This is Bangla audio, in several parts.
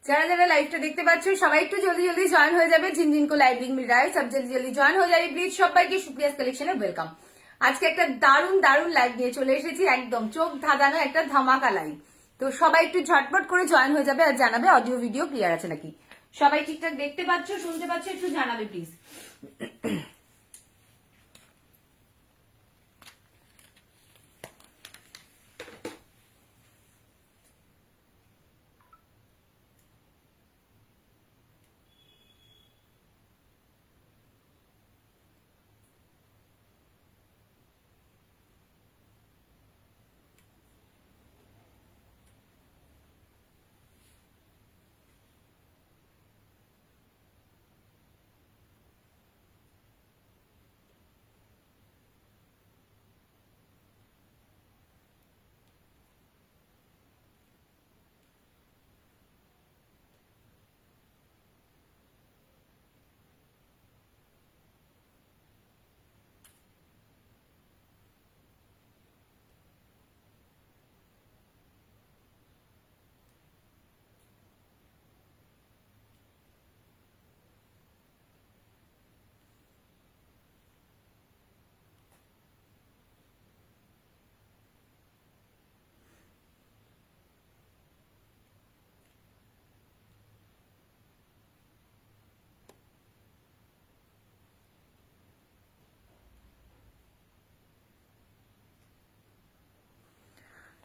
যারা যারা লাইভটা দেখতে পাচ্ছ সবাই একটু জলদি জলদি জয়েন হয়ে যাবে। जिन जिन को लाइव लिंक मिल रहा है सब जल्दी जल्दी জয়েন হয়ে যাবে প্লিজ। সবাইকে সুপ্রিয়াস কালেকশনে ওয়েলকাম। আজকে একটা দারুণ দারুণ লাইভ নিয়ে চলে এসেছি, একদম চোখ ধাঁধানো একটা ধামাকা লাইভ। তো সবাই একটু ঝটপট করে জয়েন হয়ে যাবে আর জানাবে অডিও ভিডিও ক্লিয়ার আছে নাকি, সবাই ঠিকঠাক দেখতে পাচ্ছ শুনতে পাচ্ছ একটু জানাবে প্লিজ।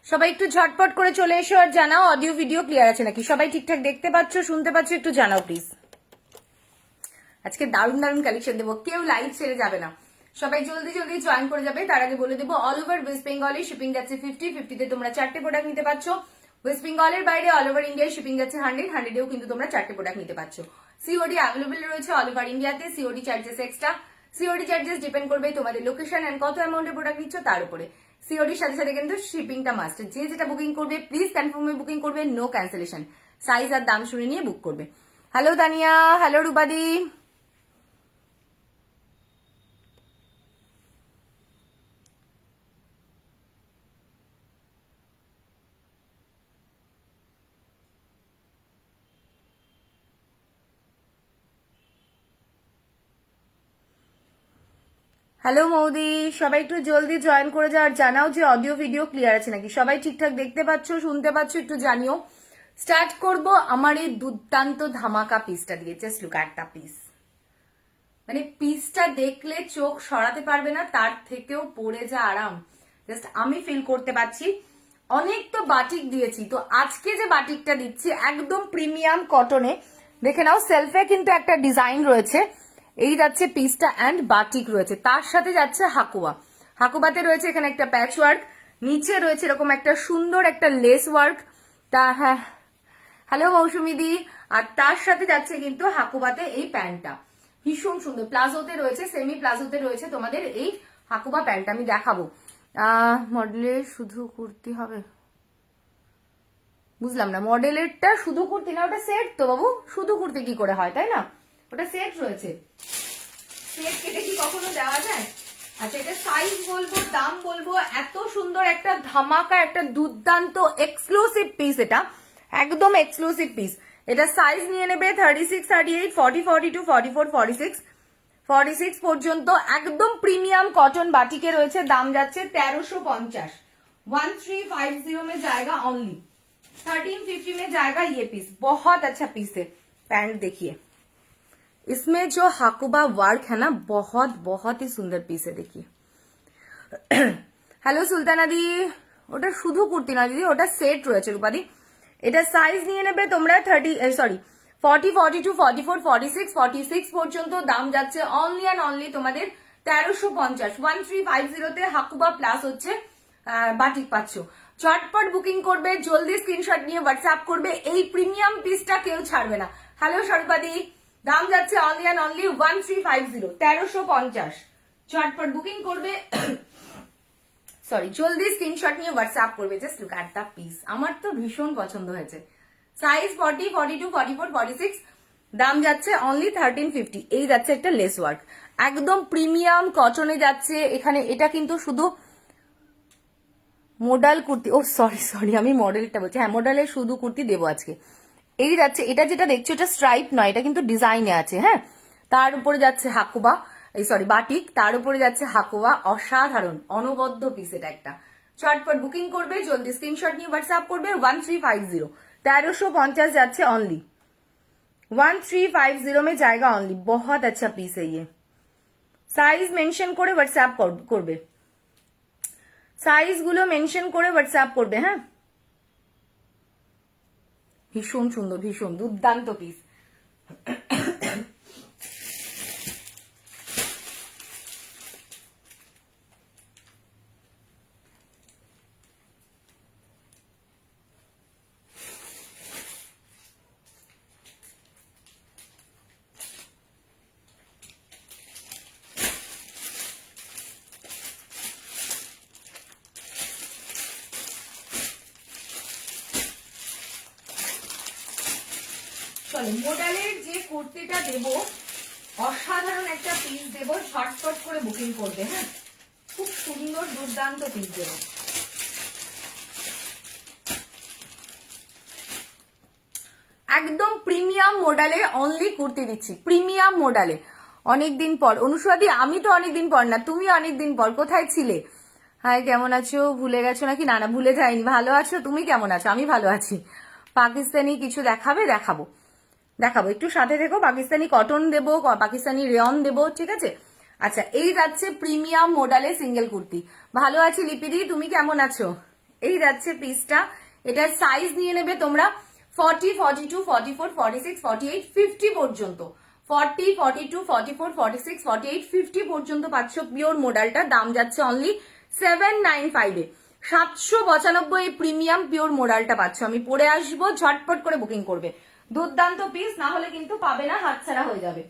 সবাই একটু ঝটপট করে চলে এসো আর জানাও অডিও ভিডিও ক্লিয়ার আছে নাকি, সবাই ঠিকঠাক দেখতে পাচ্ছ শুনতে পাচ্ছ একটু জানাও প্লিজ। আজকে দারুণ দারুণ কালেকশন দেবো, কেউ লাইভ ছেড়ে যাবে না, সবাই জলদি জলদি জয়েন করে যাবে। তার আগে বলে দেবো অল ওভার ওয়েস্ট বেঙ্গলে শিপিং যাচ্ছে 50 তোমরা 4টে প্রোডাক্ট নিতে পারছো। ওয়েস্ট বেঙ্গলের বাইরে অল ওভার ইন্ডিয়ায় শিপিং যাচ্ছে 100 কিন্তু তোমরা 4টে প্রোডাক্ট নিতে পারছো। সিওডি অ্যাভেলেবল রয়েছে অল ওভার ইন্ডিয়াতে, COD charges extra. COD charges depend করবে তোমাদের লোকেশন এন্ড কত অ্যামাউন্টের প্রোডাক্ট নিচ্ছ তার উপরে। সিওডির সাথে সাথে কিন্তু শিপিংটা মাস্ট, যে যেটা বুকিং করবে প্লিজ কনফার্মে বুকিং করবে, নো ক্যান্সেলেশন, সাইজ আর দাম শুনে নিয়ে বুক করবে। হ্যালো তানিয়া, হ্যালো রুবাদি। হ্যালো মৌদি, সবাই একটু জলদি জয়েন করে যাওয়ার জানাও যে অডিও ভিডিও ক্লিয়ার আছে নাকি, সবাই ঠিকঠাক দেখতে পাচ্ছ শুনতে পাচ্ছ একটু জানিও। স্টার্ট করব আমার এই দুর্দান্ত ধামাকা পিসটা দিয়ে। Just look at the piece, মানে পিসটা দেখলে চোখ সরাতে পারবে না, তার থেকেও পরে যা আরাম জাস্ট আমি ফিল করতে পারছি। অনেক তো বাটিক দিয়েছি, তো আজকে যে বাটিকটা দিচ্ছি একদম প্রিমিয়াম কটনে। দেখে নাও সেলফে কিন্তু একটা ডিজাইন রয়েছে, এই যাচ্ছে পিসটা অ্যান্ড বাটিক রয়েছে, তার সাথে যাচ্ছে হাকুয়া। হাকুবাতে রয়েছে এখানে একটা প্যাচ ওয়ার্ক, নিচে রয়েছে এরকম একটা সুন্দর একটা লেস ওয়ার্ক। তা হ্যাঁ, হ্যালো মৌসুমি দি। আর তার সাথে যাচ্ছে কিন্তু হাকুবাতে এই প্যান্টটা ভীষণ সুন্দর, প্লাজোতে রয়েছে, সেমি প্লাজোতে রয়েছে তোমাদের এই হাকুবা প্যান্টটা। আমি দেখাবো মডেলে শুধু কুর্তি হবে, বুঝলাম না মডেলেরটা শুধু কুর্তি না, ওটা সেট তো বাবু, শুধু কুর্তি কি করে হয় তাই না, ওটা সেট রয়েছে, সেট কেটে কি কখনো দেওয়া যায়? আচ্ছা এটা সাইজ বলবো, দাম বলবো, এত সুন্দর একটা ধামাকা একটা দুর্দান্ত এক্সক্লুসিভ পিস, এটা একদম এক্সক্লুসিভ পিস। এটা সাইজ নিয়ে নেবে 36, 38, 40, 42, 44, 46, 46 পর্যন্ত। একদম প্রিমিয়াম কটন বাটিকে রয়েছে, দাম যাচ্ছে 1350। 1350 में जाएगा ओनली, 1350 में जाएगा ये पीस। बहुत अच्छा पीस है। पैंट देखिए, इसमें जो हाकुबा वर्क है ना बहुत बहुत ही सुंदर पीस है, देखिए। হ্যালো সুলতানা দি, ওটা শুধু কুর্তি না দিদি, ওটা সেট রয়েছে রূপাদি। এটা সাইজ নিয়ে নেবে তোমরা 40, 42, 44, 46, 46 পর্যন্ত। দাম যাচ্ছে অনলি অ্যান্ড অনলি তোমাদের 1350। 1350 হাকুবা প্লাস হচ্ছে বাটিক পাচ্ছ। চটপট বুকিং করবে, জলদি স্ক্রিনশট নিয়ে হোয়াটসঅ্যাপ করবে, এই প্রিমিয়াম পিসটা কেউ ছাড়বে না। হ্যালো স্বরূপাদি, দাম যাচ্ছে অনলি অ্যান্ড অনলি 1350, 1350। চটপট বুকিং করবে, সরি জলদি স্ক্রিনশট নিয়ে হোয়াটসঅ্যাপ করবে। Just look at the piece, আমার তো ভীষণ পছন্দ হয়েছে। সাইজ 40, 42, 44, 46, দাম যাচ্ছে অনলি 1350। এই যাচ্ছে একটা লেস ওয়ার্ক, একদম প্রিমিয়াম কটনে যাচ্ছে। এখানে এটা কিন্তু শুধু মডেল কুর্তি, ও সরি আমি মডেলটা বলছি, হ্যাঁ মডেলের শুধু কুর্তি দেবো আজকে। এই যাচ্ছে, এটা যেটা দেখছো এটা স্ট্রাইপ নয়, এটা কিন্তু ডিজাইনে আছে। হ্যাঁ, তার উপরে যাচ্ছে হাকুবা, এই সরি বাটিক, তার উপরে যাচ্ছে হাকুবা। অসাধারণ অনবদ্য পিস এটা একটা। চটপট বুকিং করবে, জলদি স্ক্রিনশট নিয়ে হোয়াটসঅ্যাপ করবে। 1350, 1350 যাচ্ছে অনলি। 1350 में जाएगा ऑनली। बहुत अच्छा पीस है ये। সাইজ মেনশন করে হোয়াটসঅ্যাপ করবে, সাইজ গুলো মেনশন করে হোয়াটসঅ্যাপ করবে। হ্যাঁ, ভীষণ সুন্দর, ভীষণ দুর্দান্ত পিস। চলো, মোডালের যে কুর্তিটা দেব, অসাধারণ একটা পিস দেব, ঝটপট করে বুকিং করবে। হ্যাঁ, খুব সুন্দর দুর্দান্ত পিস দেব। একদম প্রিমিয়াম মডেলে অনলি কুর্তি দিচ্ছি, প্রিমিয়াম মডেলে। অনেকদিন পর অনুষ্বাদি, আমি তো অনেকদিন পর না, তুমি অনেকদিন পর কোথায় ছিলে? হাই, কেমন আছো? ভুলে গেছো নাকি? না না, ভুলে যাইনি, ভালো আছো? তুমি কেমন আছো? আমি ভালো আছি। পাকিস্তানি কিছু দেখাবে? দেখাবো, দেখাবো, একটু সাথে থেকো। পাকিস্তানি কটন দেবো, পাকিস্তানি রেয়ন দেবো, ঠিক আছে? আচ্ছা, এই যাচ্ছে প্রিমিয়াম মডেলে সিঙ্গেল কুর্তি। ভালো আছি লিপিদি, তুমি কেমন আছো? এই যাচ্ছে পিসটা। এটার সাইজ নিয়ে নেবে তোমরা 40, 42, 44, 46, 48, 50 পর্যন্ত। 40, 42, 44, 46, 48, 50 পর্যন্ত পাচ্ছ পিওর মডেলটা। দাম যাচ্ছে অনলি 795 এ। 795 প্রিমিয়াম পিওর মোডালটা পাচ্ছ। আমি পরে আসবো, ঝটপট করে বুকিং করবে। দুর্দান্ত পিস, না হলে কিন্তু পাবে না, হাতছাড়া হয়ে যাবে।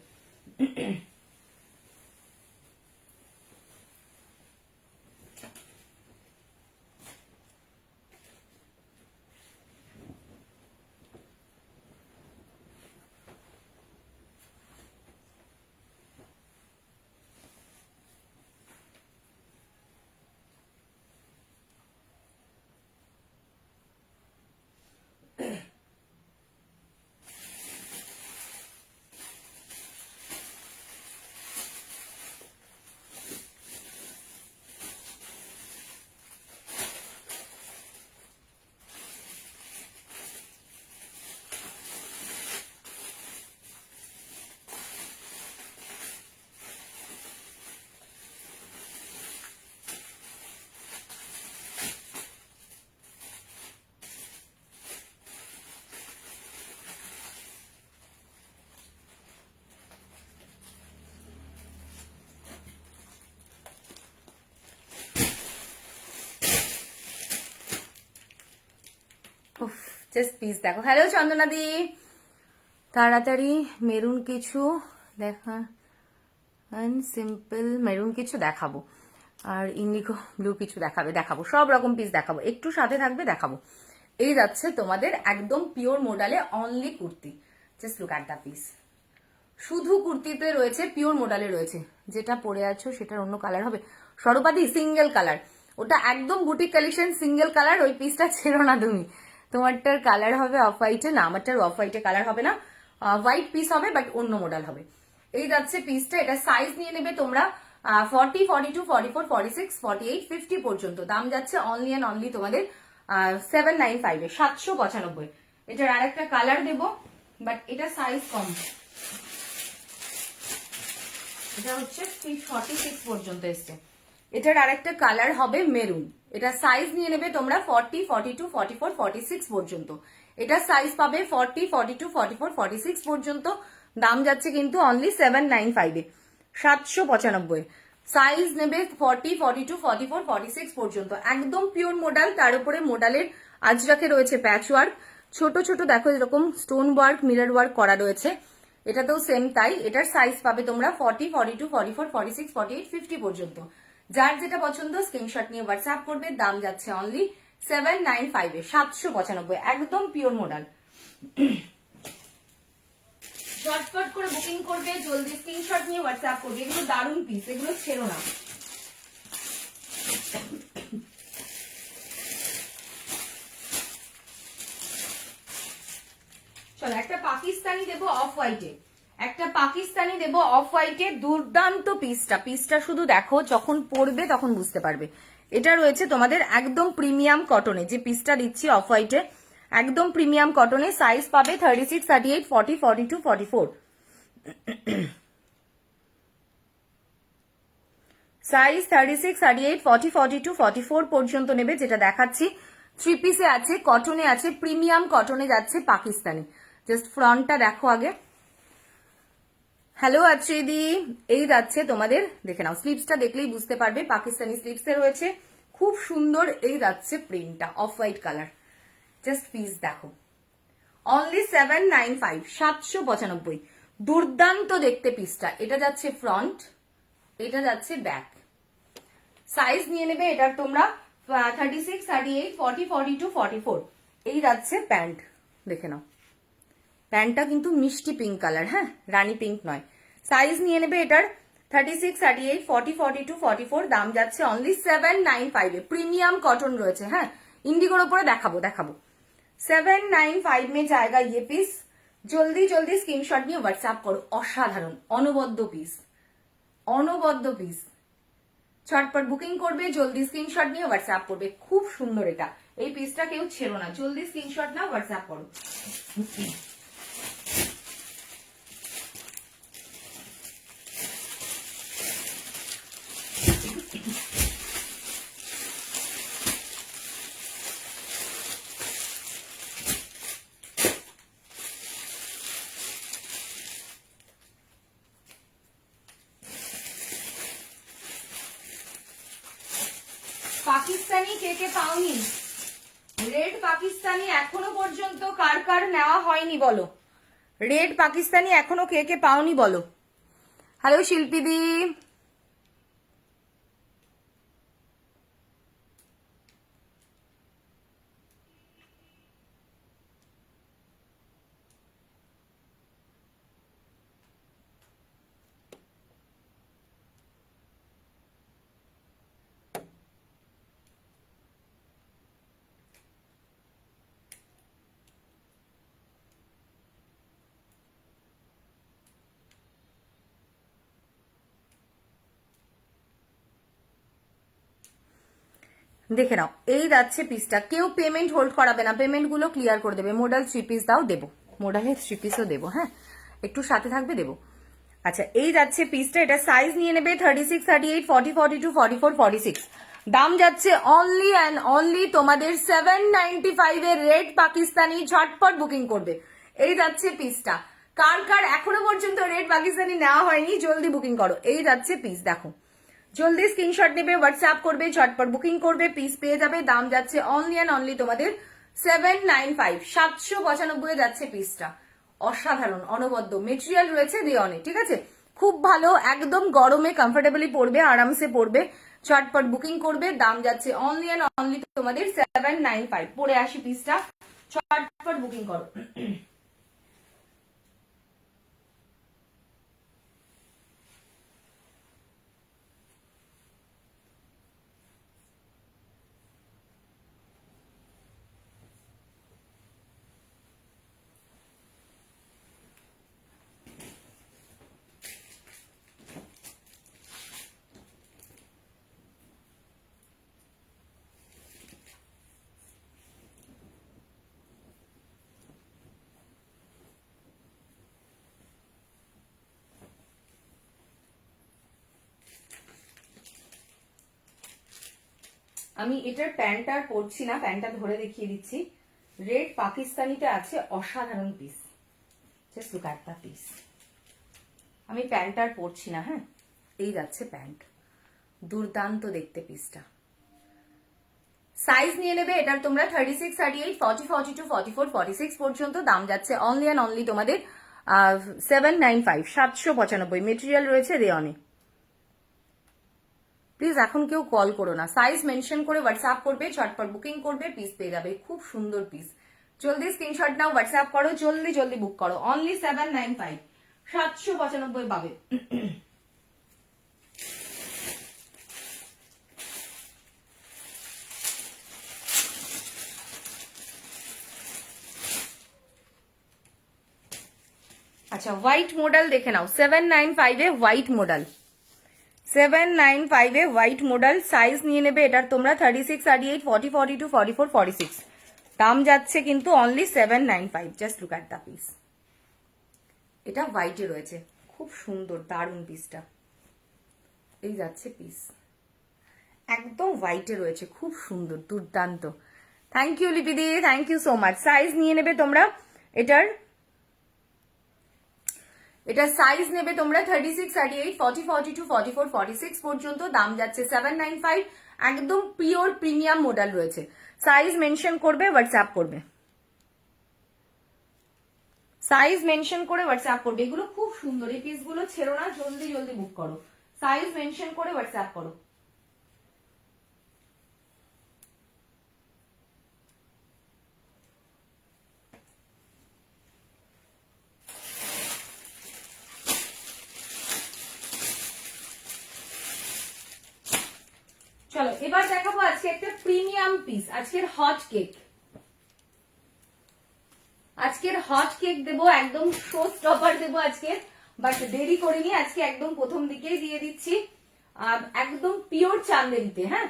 জাস্ট পিস দেখো। হ্যালো চন্দনাদি, তাড়াতাড়ি মেরুন কিছু দেখা, সিম্পল মেরুন কিছু দেখাবো, আর ইন্ডিগো ব্লু কিছু দেখাবো, সব রকম পিস দেখাবো, একটু সাথে থাকবে, দেখাবো। এই যাচ্ছে তোমাদের একদম পিওর মোডালে only kurti. Just look at the piece. শুধু কুর্তিতে রয়েছে, পিওর মোডালে রয়েছে। যেটা পরে আছো সেটার অন্য কালার হবে। সরোপাদি সিঙ্গেল কালার, ওটা একদম বুটিক কালেকশন, সিঙ্গেল কালার। ওই পিসটা ছেড়ো না তুমি। তোমারটার কালার হবে অফ হোয়াইটে, না আমারটার অফ হোয়াইটে কালার হবে না, হোয়াইট পিস হবে, বাট অন্য মডেল হবে। এই যাচ্ছে পিসটা। এটা সাইজ নিয়ে নেবে তোমরা 40, 42, 44, 46, 48, 50 পর্যন্ত। দাম যাচ্ছে অনলি অ্যান্ড অনলি তোমাদের 795 এ, 795। এটার আর একটা কালার দেবো, বাট এটা সাইজ কম, এটা হচ্ছে 46 পর্যন্ত এসছে। এটার আরেকটা কালার হবে মেরুন। এটা সাইজ নিয়ে নেবে তোমরা 40, 42, 44, 46 পর্যন্ত। এটা সাইজ পাবে 40, 42, 44, 46 পর্যন্ত। দাম যাচ্ছে কিন্তু অনলি 795 এ, 795। সাইজ নেবে 40, 42, 44, 46 পর্যন্ত। একদম পিওর মোডাল, তার উপরে মোডালের আজরাকে রয়েছে প্যাচ ওয়ার্ক, ছোট ছোট দেখো এরকম স্টোন ওয়ার্ক, মিরর ওয়ার্ক করা রয়েছে। এটাতেও সেম তাই। এটার সাইজ পাবে তোমরা 40, 42, 44, 46, 48, 50 পর্যন্ত। যার যেটা পছন্দ স্ক্রিনশট নিয়ে হোয়াটসঅ্যাপ করবে। দাম যাচ্ছে অনলি 795 এ, 795। একদম পিওর মোডাল। ঝটপট করে বুকিং করবে, জলদি স্ক্রিনশট নিয়ে হোয়াটসঅ্যাপ করবে। এগুলো দারুণ পিস, এগুলো ছেড়ো না। চলো একটা পাকিস্তানি দেবো অফ হোয়াইটে, একটা পাকিস্তানি দেবো অফ হোয়াইটে। দুর্দান্ত পিসটা, পিসটা শুধু দেখো, যখন পরবে তখন বুঝতে পারবে। এটা রয়েছে তোমাদের একদম প্রিমিয়াম কটনে, যে পিসটা দিচ্ছি অফ হোয়াইটে একদম প্রিমিয়াম কটনে। সাইজ পাবে 36, 38, 40, 42, 44। সাইজ 36, 38, 40, 42, 44 পর্যন্ত নেবে। যেটা দেখাচ্ছি থ্রি পিসে আছে, কটনে আছে, প্রিমিয়াম কটনে যাচ্ছে পাকিস্তানি। জাস্ট ফ্রন্টটা দেখো আগে। হ্যালো আচ্ছেদি, এই যাচ্ছে তোমাদের, দেখে নাও স্লিভসটা দেখলেই বুঝতে পারবে পাকিস্তানি স্লিভসে রয়েছে, খুব সুন্দর। এই যাচ্ছে প্রিন্টটা off white colour, just piece দেখো, অনলি 795, 795। দুর্দান্ত দেখতে পিসটা। এটা যাচ্ছে ফ্রন্ট, এটা যাচ্ছে ব্যাক। সাইজ নিয়ে নেবে এটার তোমরা 36, 38, 40, 42, 44। এই যাচ্ছে প্যান্ট, দেখে নাও প্যান্টটা কিন্তু মিষ্টি পিঙ্ক কালার, হ্যাঁ রানী পিঙ্ক নয়। সাইজ নিয়ে নেবে এটার 36, 38, 40, 42, 44। দাম যাচ্ছে অনলি 795 এ। প্রিমিয়াম কটন রয়েছে, হ্যাঁ ইন্ডিগোর উপরে দেখাবো 795 में जाएगा ये पीस। জলদি জলদি স্ক্রিনশট নিয়ে হোয়াটসঅ্যাপ করো। অসাধারণ অনবদ্য পিস, অনবদ্য পিস। ছটপট বুকিং করবে, জলদি স্ক্রিনশট নিয়ে হোয়াটসঅ্যাপ করবে। খুব সুন্দর এটা, এই পিসটা কেউ ছেড়ো না, জলদি স্ক্রিনশট নাও, হোয়াটসঅ্যাপ করো। পাকিস্তানি কে কে পাওনি? রেড পাকিস্তানি এখনো পর্যন্ত কার কার নেওয়া হয়নি বলো? রেড পাকিস্তানি এখনো কে কে পাওনি বলো? হ্যালো শিল্পীদি, দেখে নাও এই যাচ্ছে পিসটা। কেউ পেমেন্ট হোল্ড করাবে না, পেমেন্ট গুলো ক্লিয়ার করে দেবে। মোডাল থ্রি পিস দাও, দেবো মোডালের থ্রি পিসও দেবো, হ্যাঁ একটু সাথে থাকবে দেবো। আচ্ছা এই যাচ্ছে পিসটা, এটা সাইজ নিয়ে নেবে 36, 38, 40, 42, 44, 46। দাম যাচ্ছে অনলি অ্যান্ড অনলি তোমাদের 795 এর রেড পাকিস্তানি। ঝটপট বুকিং করবে। এই যাচ্ছে পিসটা, কার কার এখনো পর্যন্ত রেড পাকিস্তানি নেওয়া হয়নি জলদি বুকিং করো। এই যাচ্ছে পিস দেখো, জলদি স্ক্রিনশট নেবে, হোয়াটসঅ্যাপ করবে, ঝটপট বুকিং করবে, পিস পেয়ে যাবে। দাম যাচ্ছে অনলি অ্যান্ড অনলি তোমাদের 795, 795 যাচ্ছে পিসটা। অসাধারণ অনবদ্য মেটেরিয়াল রয়েছে রেয়নে, ঠিক আছে খুব ভালো, একদম গরমে কমফোর্টেবলি পড়বে, আরামসে পড়বে। ঝটপট বুকিং করবে, দাম যাচ্ছে অনলি অ্যান্ড অনলি তোমাদের 795। পরে আসি পিসটা, ঝটপট বুকিং করো। আমি এটার প্যান্টটা আর পরছি না, প্যান্টটা ধরে দেখিয়ে দিচ্ছি। রেড পাকিস্তানিতে আছে অসাধারণ piece, just look at the piece. আমি প্যান্টটা আর পরছি না, হ্যাঁ এই যাচ্ছে প্যান্ট, দুর্দান্ত দেখতে পিসটা। সাইজ নিয়ে নেবে এটার তোমরা 36, 38, 40, 42, 44, 46 পর্যন্ত। দাম যাচ্ছে অনলি অ্যান্ড অনলি তোমাদের 795, 795। মেটেরিয়াল রয়েছে রেয়নে। প্লিজ এখন কেউ কল করো না, সাইজ মেনশন করে হোয়াটসঅ্যাপ করবে, ঝটপট বুকিং করবে, পিস পেয়ে যাবে। খুব সুন্দর পিস, জলদি স্ক্রিনশট নাও, হোয়াটসঅ্যাপ করো, জলদি জলদি বুক করো। অনলি 795, 795 পাবে। আচ্ছা হোয়াইট মডেল দেখে নাও 795 a white model 795 a white model size নিয়ে নেবে এটার তোমরা 36 38 40 42 44 46 দাম যাচ্ছে কিন্তু only 795 just look at the piece এটা হোয়াইটে রয়েছে খুব সুন্দর দারুন পিসটা এই যাচ্ছে পিস একদম হোয়াইটে রয়েছে খুব সুন্দর দুর্দান্ত থ্যাংক ইউ লিপিদি thank you so much size নিয়ে নেবে তোমরা এটা সাইজ নেবে তোমরা 36 38 40 42 44 46 পর্যন্ত দাম যাচ্ছে 795 একদম পিওর প্রিমিয়াম মডেল রয়েছে সাইজ মেনশন করবে হোয়াটসঅ্যাপ করবে সাইজ মেনশন করে হোয়াটসঅ্যাপ করবে এগুলো খুব সুন্দর এই পিসগুলো ছেড়ো না জলদি জলদি বুক করো সাইজ মেনশন করে হোয়াটসঅ্যাপ করো চলো এবার দেখাবো আজকে একটা প্রিমিয়াম পিস আজকের হট কেক দেবো একদম শো স্টপার দেবো আজকে বাট দেরি করিনি আজকে একদম প্রথম দিকেই দিয়ে দিচ্ছি একদম পিওর চান্দেরিতে হ্যাঁ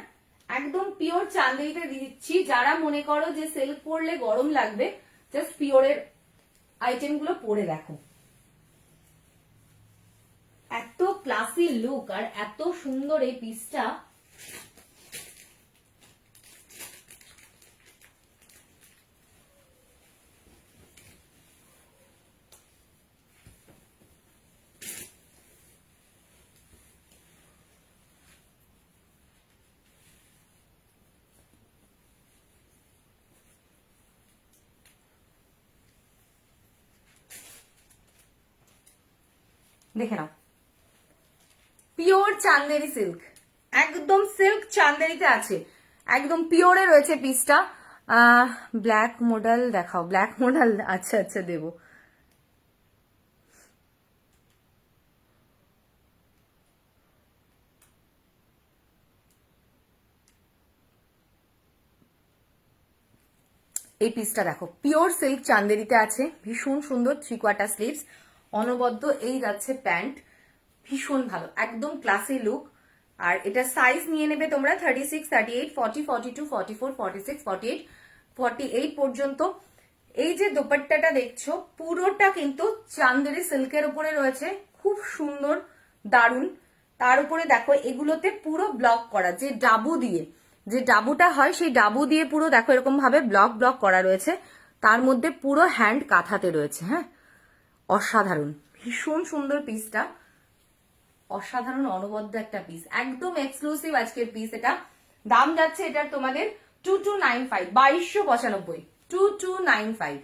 একদম পিওর চান্দেরিতে দিয়ে দিচ্ছি যারা মনে করো যে সেল পরলে গরম লাগবে জাস্ট পিওরের আইটেম গুলো পরে দেখো এত ক্লাসি লুক আর এত সুন্দর এই পিসটা দেখে নাও পিওর চান্দেরি সিল্ক একদম সিল্ক চান্দেরিতে আছে একদম পিওরে রয়েছে পিসটা ব্ল্যাক মডেল দেখাও ব্ল্যাক মডেল আচ্ছা আচ্ছা দেবো এই পিসটা দেখো পিওর সিল্ক চান্দেরিতে আছে ভীষণ সুন্দর 3/4 স্লিভস অনবদ্য এই যাচ্ছে প্যান্ট ভীষণ ভালো একদম ক্লাসি লুক আর এটা সাইজ নিয়ে নেবে তোমরা 36 38 40 42 44 46 48 48 পর্যন্ত এই যে দোপাট্টাটা দেখছো পুরোটা কিন্তু চান্দেরি সিল্কের উপরে রয়েছে খুব সুন্দর দারুন তার উপরে দেখো এগুলোতে পুরো ব্লক করা যে ডাবু দিয়ে যে ডাবুটা হয় সেই ডাবু দিয়ে পুরো দেখো এরকম ভাবে ব্লক ব্লক করা রয়েছে তার মধ্যে পুরো হ্যান্ড কাঁথাতে রয়েছে হ্যাঁ অসাধারণ ভীষণ সুন্দর পিসটা অসাধারণ অনবদ্য একটা পিস একদম এক্সক্লুসিভ আজকের পিস এটা দাম যাচ্ছে এটার তোমাদের 2295 2295 2295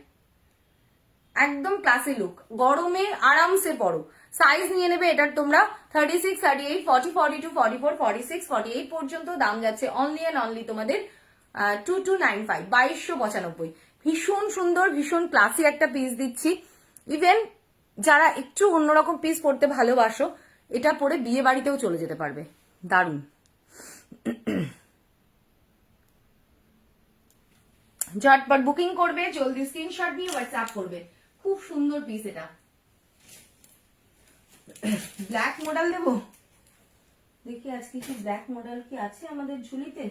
একদম ক্লাসি লুক গরমে আরামসে পরো সাইজ নিয়ে নেবে এটার তোমরা 36 38 40 42 44 46 48 পর্যন্ত দাম যাচ্ছে অনলি এন্ড অনলি তোমাদের 2295 2295 ভীষণ সুন্দর ভীষণ ক্লাসি একটা পিস দিচ্ছি ইভেন যারা একটু অন্যরকম পিস পরতে ভালোবাসো এটা পরে বিয়ে বাড়িতেও চলে যেতে পারবে দারুন ঝটপট বুকিং করবে জলদি স্ক্রিনশট দিয়ে হোয়াটসঅ্যাপ করবে খুব সুন্দর পিস এটা ব্ল্যাক মডেল দেবো দেখি আজকে কি ব্ল্যাক মডেল কি আছে আমাদের ঝুলিতে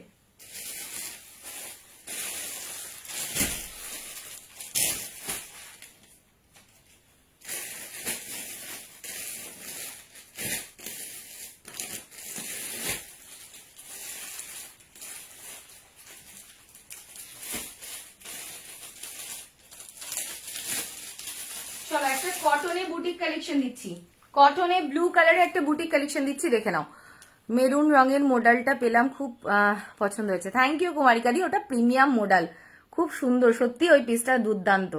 চলো একটা কটনে বুটিক কালেকশন দিচ্ছি কটনে ব্লু কালারের একটা বুটিক কালেকশন দিচ্ছি দেখে নাও মেরুন রঙের মডেলটা পেলাম খুব পছন্দ হয়েছে থ্যাংক ইউ কুমারিকাদি ওটা প্রিমিয়াম মডেল খুব সুন্দর সত্যি ওই পিসটা দুর্দান্ত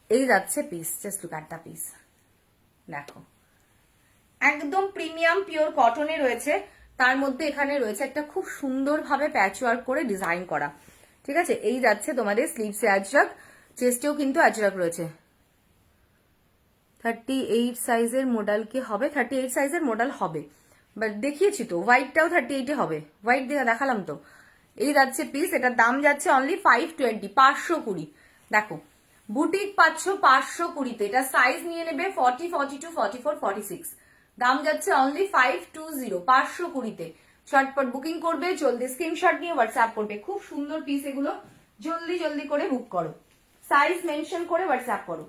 এই যাচ্ছে piece just look at the piece দেখো একদম প্রিমিয়াম পিওর কটনে রয়েছে তার মধ্যে এখানে রয়েছে একটা খুব সুন্দরভাবে প্যাচওয়ার্ক করে ডিজাইন করা ঠিক আছে এই যাচ্ছে তোমাদের স্লিভসে আজরাক চেস্টেও কিন্তু আজরাক রয়েছে 38 সাইজের মডেল কি হবে 38 সাইজের মডেল হবে বাট দেখিয়েছি তো হোয়াইটটাও 38 এ হবে হোয়াইট দেখালাম তো এই যাচ্ছে পিস এটার দাম যাচ্ছে অনলি 520 520 দেখো বুটিক পাচ্ছ 520-তে, এটা সাইজ নিয়ে নেবে 40, 42, 44, 46, দাম যাচ্ছে অনলি 520, 520-তে। ঝটপট বুকিং করবে, জলদি স্ক্রিনশট নিয়ে হোয়াটসঅ্যাপ করবে। খুব সুন্দর পিস এগুলো, জলদি জলদি করে বুক করো, সাইজ মেনশন করে হোয়াটসঅ্যাপ করো।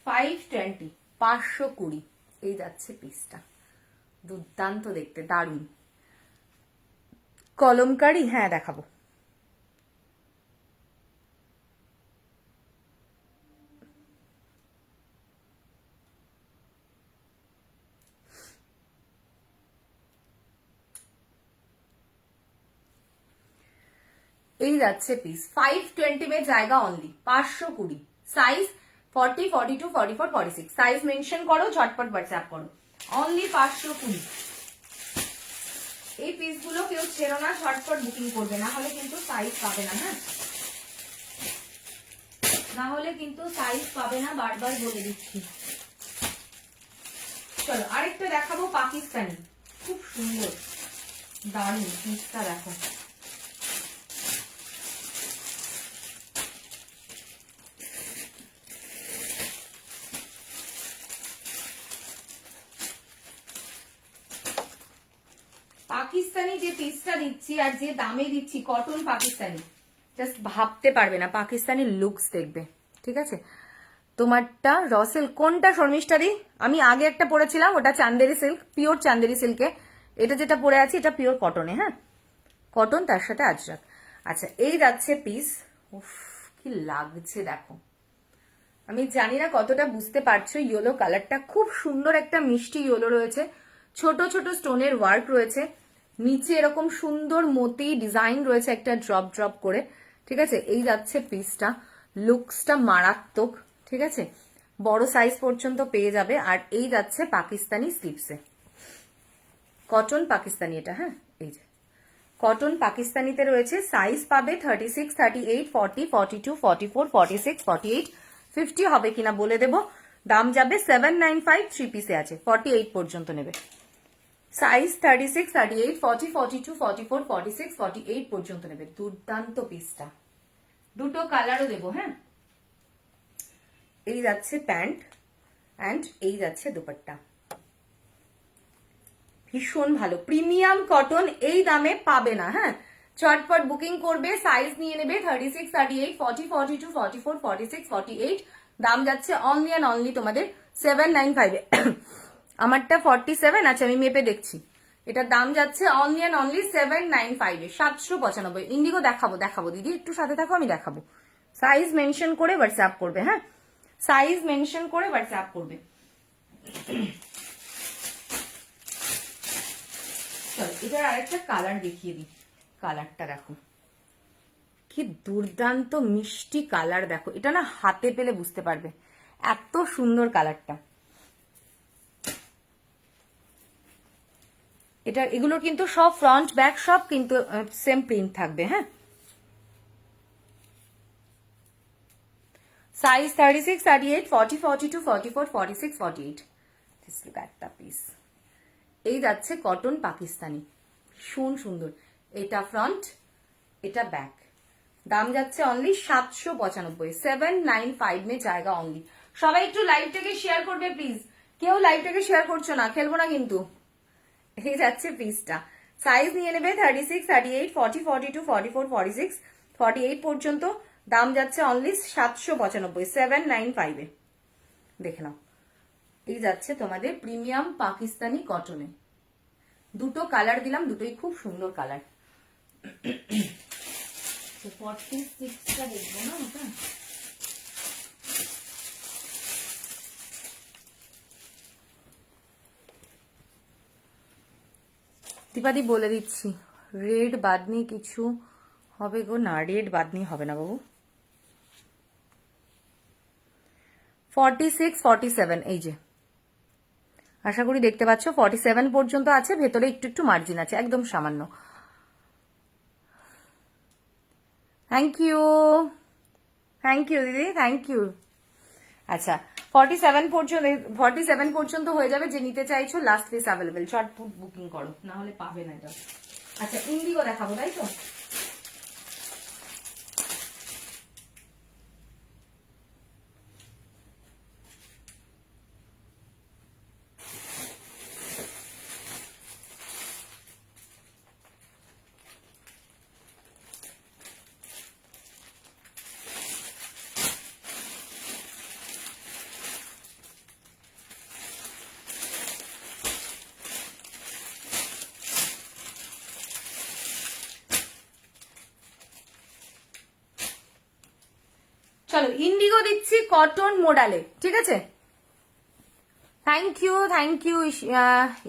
$520, 520, এই যাচ্ছে পিসটা, দুর্দান্ত দেখতে, দারুণ কলমকারি। হ্যাঁ দেখাবো, এই যাচ্ছে পিস 520 में जाएगा অনলি 520, সাইজ 40, 42, 44, 46, সাইজ মেনশন করো, ঝটপট হোয়াটসঅ্যাপ করো, অনলি 520। এই পিসগুলো কেউ ছেড়ো না, ঝটপট বুকিং করবে, না হলে কিন্তু সাইজ পাবে না। হ্যাঁ, না হলে কিন্তু সাইজ পাবে না, বারবার বলে দিচ্ছি। চলো আরেকটা দেখাবো, পাকিস্তানি, খুব সুন্দর দারুণ পিসটা দেখো। পাকিস্তানি যে পিসটা দিচ্ছি আর যে দামে দিচ্ছি, কটন পাকিস্তানি, জাস্ট ভাবতে পারবে না পাকিস্তানি লুকস দেখবে। ঠিক আছে, তোমারটা রসেল কোনটা শর্মিষ্ঠারি? আমি আগে একটা পরেছিলাম, ওটা চান্দেরি সিল্ক, পিওর চান্দেরি সিল্কে। এটা যেটা পরে আছি এটা পিওর কটনে। হ্যাঁ, কটন তার সাথে আজরাক। আচ্ছা, এই যাচ্ছে পিস, উফ কি লাগছে দেখো। আমি জানি না কতটা বুঝতে পারছো, ইয়েলো কালারটা খুব সুন্দর, একটা মিষ্টি ইয়েলো রয়েছে, ছোট ছোট স্টোনের ওয়ার্ক রয়েছে, নিচে এরকম সুন্দর মতি ডিজাইন রয়েছে একটা ড্রপ ড্রপ করে। ঠিক আছে, এই যাচ্ছে পিসটা, লুকসটা মারাত্মক। ঠিক আছে, বড় সাইজ পর্যন্ত পেয়ে যাবে। আর এই যাচ্ছে পাকিস্তানি স্লিপসে, কটন পাকিস্তানি এটা। হ্যাঁ, এই যে কটন পাকিস্তানিতে রয়েছে, সাইজ পাবে 36, 38, 40, 42, 44, 46, 48, 50 হবে কিনা বলে দেবো। দাম যাবে 795, 3 পিসে আছে, 48 পর্যন্ত নেবে। সাইজ 36, 38, 40, 42, 44, 46, 48 পর্যন্ত নেবে। দুর্দান্ত পিসটা, দুটো কালারও দেবো। হ্যাঁ, এই যাচ্ছে প্যান্ট অ্যান্ড এই যাচ্ছে দুপাট্টা, ভীষণ ভালো প্রিমিয়াম কটন, এই দামে পাবে না। হ্যাঁ, চটপট বুকিং করবে, সাইজ নিয়ে নেবে 36, 38, 40, 42, 44, 46, 48, দাম যাচ্ছে অনলি অ্যান্ড অনলি তোমাদের 795 এ। আমারটা 47 আছে, আমি মেপে দেখছি, এটার দাম যাচ্ছে only and only 795 A, 795। Indigo দেখাবো দেখাবো দিদি, একটু সাথে থাকো, আমি দেখাবো। সাইজ মেনশন করে হোয়াটসঅ্যাপ করবে। হ্যাঁ, সাইজ মেনশন করে হোয়াটসঅ্যাপ করবে। চলো এটার আরেকটা কালার দেখিয়ে দিই, কালারটা দেখো কি দুর্দান্ত মিষ্টি কালার। দেখো এটা না হাতে পেলে বুঝতে পারবে, এত সুন্দর কালারটা। এটা এগুলোর কিন্তু সব ফ্রন্ট ব্যাক সব কিন্তু সেম প্রিন্ট থাকবে। হ্যাঁ, size 36, 38, 40, 42, 44, 46, 48। This look at the piece. এই যাচ্ছে কটন পাকিস্তানি, ভীষণ সুন্দর। এটা ফ্রন্ট, এটা ব্যাক, দাম যাচ্ছে অনলি 795, 795 মে জায়গা অনলি। সবাই একটু লাইভটাকে শেয়ার করবে প্লিজ, কেউ লাইভটাকে শেয়ার করছো না, খেলবো না কিন্তু। এই যাচ্ছে পিসটা, সাইজ নিয়ে নেবে 36, 38, 40, 42, 44, 46, 48 পর্যন্ত, দাম যাচ্ছে অনলি 795, 795 এ। দেখে নাও, এই যাচ্ছে তোমাদের প্রিমিয়াম পাকিস্তানি কটনে, দুটো কালার দিলাম, দুটোই খুব সুন্দর কালার। 46টা দেখবো না ওটা, দীপাদি বলে দিচ্ছি রেড বাদনি কিছু হবে গো? না, রেড বাদনি হবে না বাবু। 46, 47 এই যে, আশা করি দেখতে পাচ্ছ 47 পর্যন্ত আছে, ভেতরে একটু একটু মার্জিন আছে, একদম সামান্য। থ্যাংক ইউ, থ্যাংক ইউ দিদি, থ্যাংক ইউ। আচ্ছা 47 পর্যন্ত হয়ে যাবে। যে নিতে চাইছো লাস্ট পিস অ্যাভেলেবেল, চটপট বুকিং করো, না হলে পাবে না এটা। আচ্ছা ইন্ডিগো দেখাবো তাই তো? চলো ইন্ডিগো দিচ্ছি কটন মোডালে, ঠিক আছে? থ্যাংক ইউ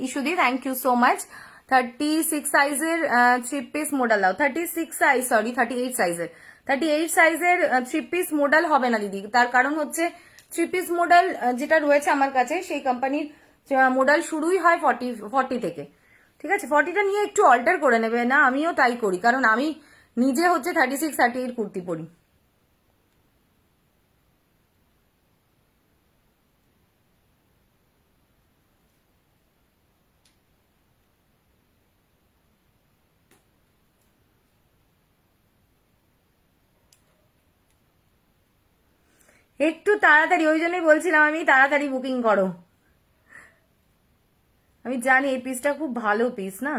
ইস্যুদি, থ্যাংক ইউ সো মাচ। 36 সাইজের 3 পিস মোডাল দাও। 36 সাইজ, সরি 38 সাইজের, 38 সাইজের 3 পিস মোডাল হবে না দিদি। তার কারণ হচ্ছে 3 পিস মোডাল যেটা রয়েছে আমার কাছে, সেই কোম্পানির মোডাল শুরুই হয় 40 থেকে, ঠিক আছে? 40টা নিয়ে একটু অল্টার করে নেবে না, আমিও তাই করি, কারণ আমি নিজে হচ্ছে 36, 38 কুর্তি পরি। একটু তাড়াতাড়ি, ওই জন্যই বলছিলাম আমি তাড়াতাড়ি বুকিং করো। আমি জানি এই পিসটা খুব ভালো পিস না।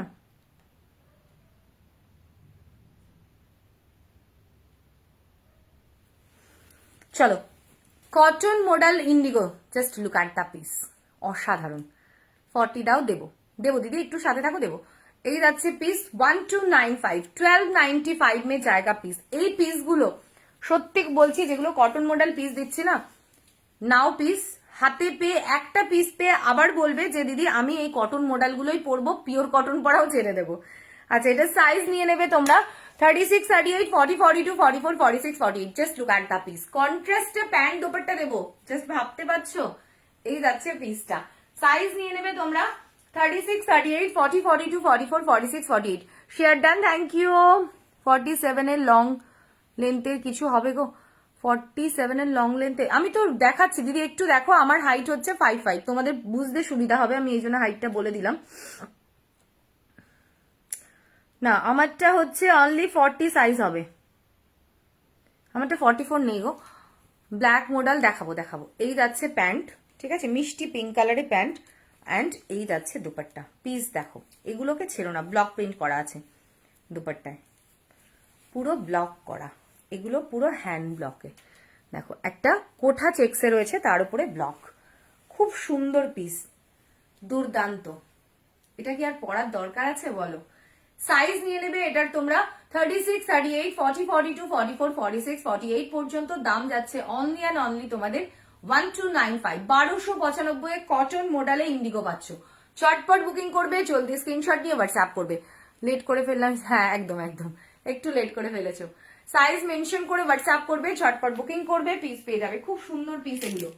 চলো cotton model Indigo, just look at the piece, অসাধারণ। 40 দাও, দেবো দেবো দিদি, একটু সাথে থাকো, দেবো। এই যাচ্ছে পিস 1295, 1295 মে জায়গা পিস। এই পিসগুলো সত্যি বলছি, যেগুলো কটন মডেল পিস দিচ্ছি না, নাও পিস হাতে পেয়ে, একটা পিস পেয়ে আবার বলবে যে দিদি আমি এই কটন মডেলগুলোই পরবো, পিওর কটন পরাও ছেড়ে দেবো। আচ্ছা এটা সাইজ নিয়ে নেবে তোমরা 36, 38, 40, 42, 44, 46, 48। Just look at the piece. কন্ট্রাস্টে প্যান্ট দোপাট্টা দেবো, জাস্ট ভাবতে পারছো? এই যাচ্ছে পিসটা। সাইজ নিয়ে নেবে তোমরা 36, 38, 40, 42, 44, 46, 48। Share done, thank you. 47 এর লং লেন্থের কিছু হবে গো? 47 এর লং লেন্থে আমি তো দেখাচ্ছি দিদি, একটু দেখো। আমার হাইট হচ্ছে 5'5", তোমাদের বুঝতে সুবিধা হবে, আমি এই জন্য হাইটটা বলে দিলাম। না আমারটা হচ্ছে অনলি 40 সাইজ হবে, আমারটা 44 নেই গো। ব্ল্যাক মডেল দেখাবো। এই যাচ্ছে প্যান্ট, ঠিক আছে, মিষ্টি পিঙ্ক কালারের প্যান্ট, অ্যান্ড এই যাচ্ছে দুপাট্টা। পিস দেখো, এগুলোকে ছেড়ো না, ব্লক প্রিন্ট করা আছে দুপাট্টায়, পুরো ব্লক করা, এগুলো পুরো হ্যান্ড ব্লকে। দেখো একটা কোঠা চেক্সে রয়েছে, তার উপরে ব্লক, খুব সুন্দর পিস, দুর্দান্ত। এটা কি আর পরার দরকার আছে বলো? সাইজ নিয়ে নেবে এটার তোমরা 36, 38, 40, 42, 44, 46, 48 পর্যন্ত। দাম যাচ্ছে অনলি অ্যান্ড অনলি তোমাদের 1295, 1295 কটন মডেলে ইন্ডিগো পাচ্ছ। চটপট বুকিং করবে, জলদি স্ক্রিনশট নিয়ে হোয়াটসঅ্যাপ করবে। লেট করে ফেললাম, হ্যাঁ একদম একটু লেট করে ফেলেছো। সাইজ মেনশন করে হোয়াটসঅ্যাপ করবে, চটপট বুকিং করবে, পিস পেয়ে যাবে। খুব সুন্দর পিস এগুলো।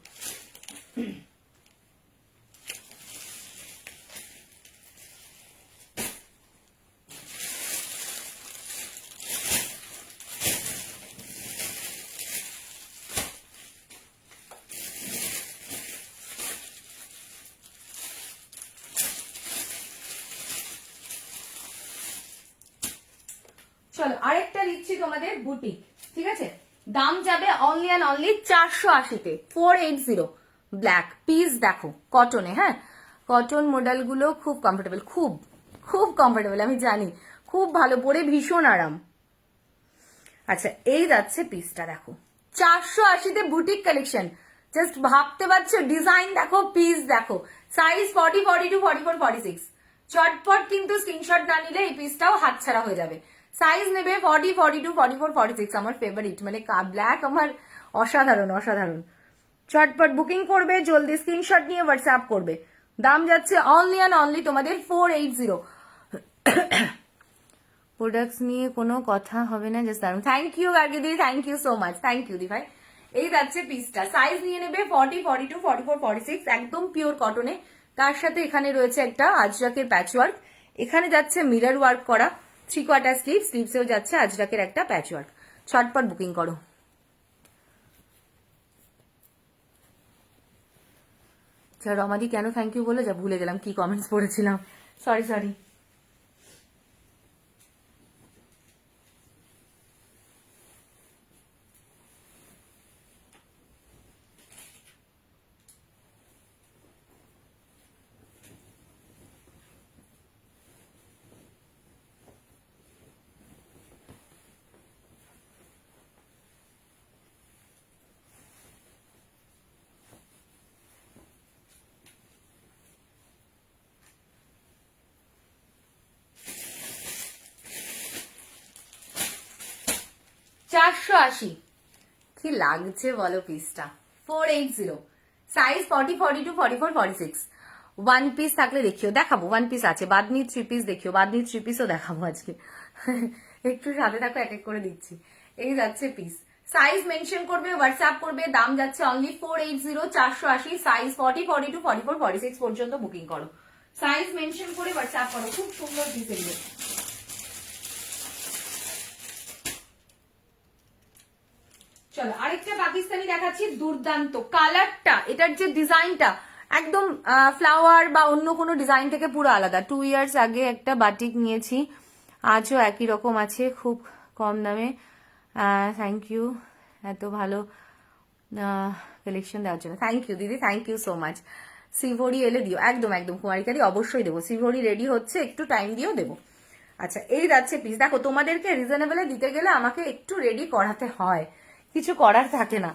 চলো আরেকটা দিচ্ছি তোমাদের বুটিক, ঠিক আছে? দাম যাবে অনলি অ্যান্ড অনলি 480-তে, 480 ব্ল্যাক পিস। দেখো কটনে, হ্যাঁ কটন মডেল গুলো খুব কমফোর্টেবল, খুব খুব কমফোর্টেবল, আমি জানি, খুব ভালো, পরে ভীষণ আরাম। আচ্ছা এই যাচ্ছে পিসটা, দেখো 480-তে বুটিক কালেকশন, জাস্ট ভাবতে পারছো, ডিজাইন দেখো, পিস দেখো, সাইজ 40, 42, 44, 46। চটপট কিন্তু স্ক্রিনশট না নিলে এই পিসটাও হাতছাড়া হয়ে যাবে। সাইজ নেবে 40, 42, 44, 46। আমার ফেভারিট, মানে ব্ল্যাক আমার অসাধারণ অসাধারণ। চটপট বুকিং করবে, জলদি স্ক্রিনশট নিয়ে হোয়াটসঅ্যাপ করবে। দাম যাচ্ছে অনলি অ্যান্ড অনলি তোমাদের 480। প্রোডাক্টস নিয়ে কোনো কথা হবে না, জাস্ট দারুন। থ্যাংক ইউ গার্গি দি, thank you so much, thank you দি ভাই। এই যাচ্ছে পিসটা, সাইজ নিয়ে নেবে 40, 42, 44, 46, একদম পিওর কটনে। তার সাথে এখানে রয়েছে একটা আজরাকের প্যাচ ওয়ার্ক, এখানে যাচ্ছে মিরর ওয়ার্ক করা 3/4 স্লিভ, স্লিভসেও যাচ্ছে আজরাকের একটা প্যাচ ওয়ার্ক। ছটপট বুকিং করো। রমাদি কেন থ্যাংক ইউ বলে যা ভুলে গেলাম, কি কমেন্টস পড়েছিলাম, সরি সরি। $480 কি লাগছে বলো পিসটা, 480। সাইজ 40, 42, 44, 46। ওয়ান পিস থাকলে দেখিও, দেখাবো, ওয়ান পিস আছে, বাদনি 3 পিস দেখিও, বাদনি 3 পিসও দেখাবো আজকে। একটু সাথে থাকো, এক এক করে দিচ্ছি। এই যাচ্ছে পিস, সাইজ মেনশন করবে, হোয়াটসঅ্যাপ করবে। দাম যাচ্ছে অনলি 480, 480। সাইজ 40, 42, 44, 46 পর্যন্ত বুকিং করো। সাইজ মেনশন করে হোয়াটসঅ্যাপ করো। খুব সুন্দর পিস এগুলো। চলো আরেকটা পাকিস্তানি দেখাচ্ছি, দুর্দান্ত কালারটা, এটার যে ডিজাইনটা একদম ফ্লাওয়ার বা অন্য কোনো ডিজাইন থেকে পুরো আলাদা। 2 ইয়ার্স আগে একটা বাটিক নিয়েছি, আজও একই রকম আছে, খুব কম দামে। থ্যাংক ইউ এত ভালো কালেকশন দেওয়ার জন্য, থ্যাংক ইউ দিদি, থ্যাংক ইউ সো মাচ। সিভরি এলে দিও, একদম একদম কুমারিকারি অবশ্যই দেবো। সিভরি রেডি হচ্ছে, একটু টাইম দিয়েও দেবো। আচ্ছা এই যাচ্ছে পিস, দেখো তোমাদেরকে রিজনেবলে দিতে গেলে আমাকে একটু রেডি করাতে হয়, কিছু করার থাকে না।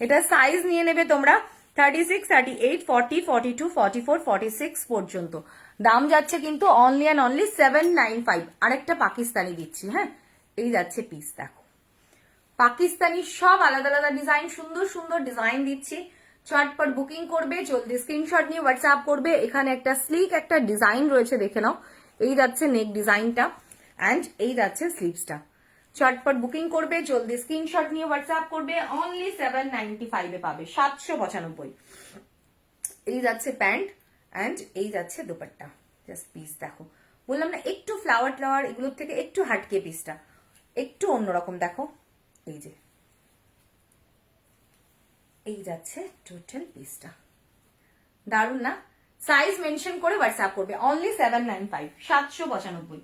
এটা সাইজ নিয়ে নেবে তোমরা 36, 38, 40, 42, 44, 46 পর্যন্ত। দাম যাচ্ছে কিন্তু অনলি অ্যান্ড অনলি 795। আরেকটা পাকিস্তানি দিচ্ছি, হ্যাঁ এই যাচ্ছে পিস দেখো, পাকিস্তানি সব আলাদা আলাদা ডিজাইন, সুন্দর সুন্দর ডিজাইন দিচ্ছি। চটপট বুকিং করবে, জলদি স্ক্রিনশট নিয়ে হোয়াটসঅ্যাপ করবে। এখানে একটা স্লিক একটা ডিজাইন রয়েছে, দেখে নাও। এই যাচ্ছে নেক ডিজাইনটা অ্যান্ড এই যাচ্ছে স্লিভসটা। চটপট বুকিং করবে, জলদি স্ক্রিনশট নিয়ে হোয়াটসঅ্যাপ করবে। অনলি 795 এ পাবে, 795। এই যাচ্ছে প্যান্ট অ্যান্ড এই যাচ্ছে দোপাট্টা। জাস্ট পিস দেখো, বললাম না একটু ফ্লাওয়ার ফ্লাওয়ার এগুলোর থেকে একটু হাটকে পিসটা, একটু অন্যরকম। দেখো এই যে এই যাচ্ছে টোটাল পিসটা, দারুন না? সাইজ মেনশন করে হোয়াটসঅ্যাপ করবে। অনলি 795, 795।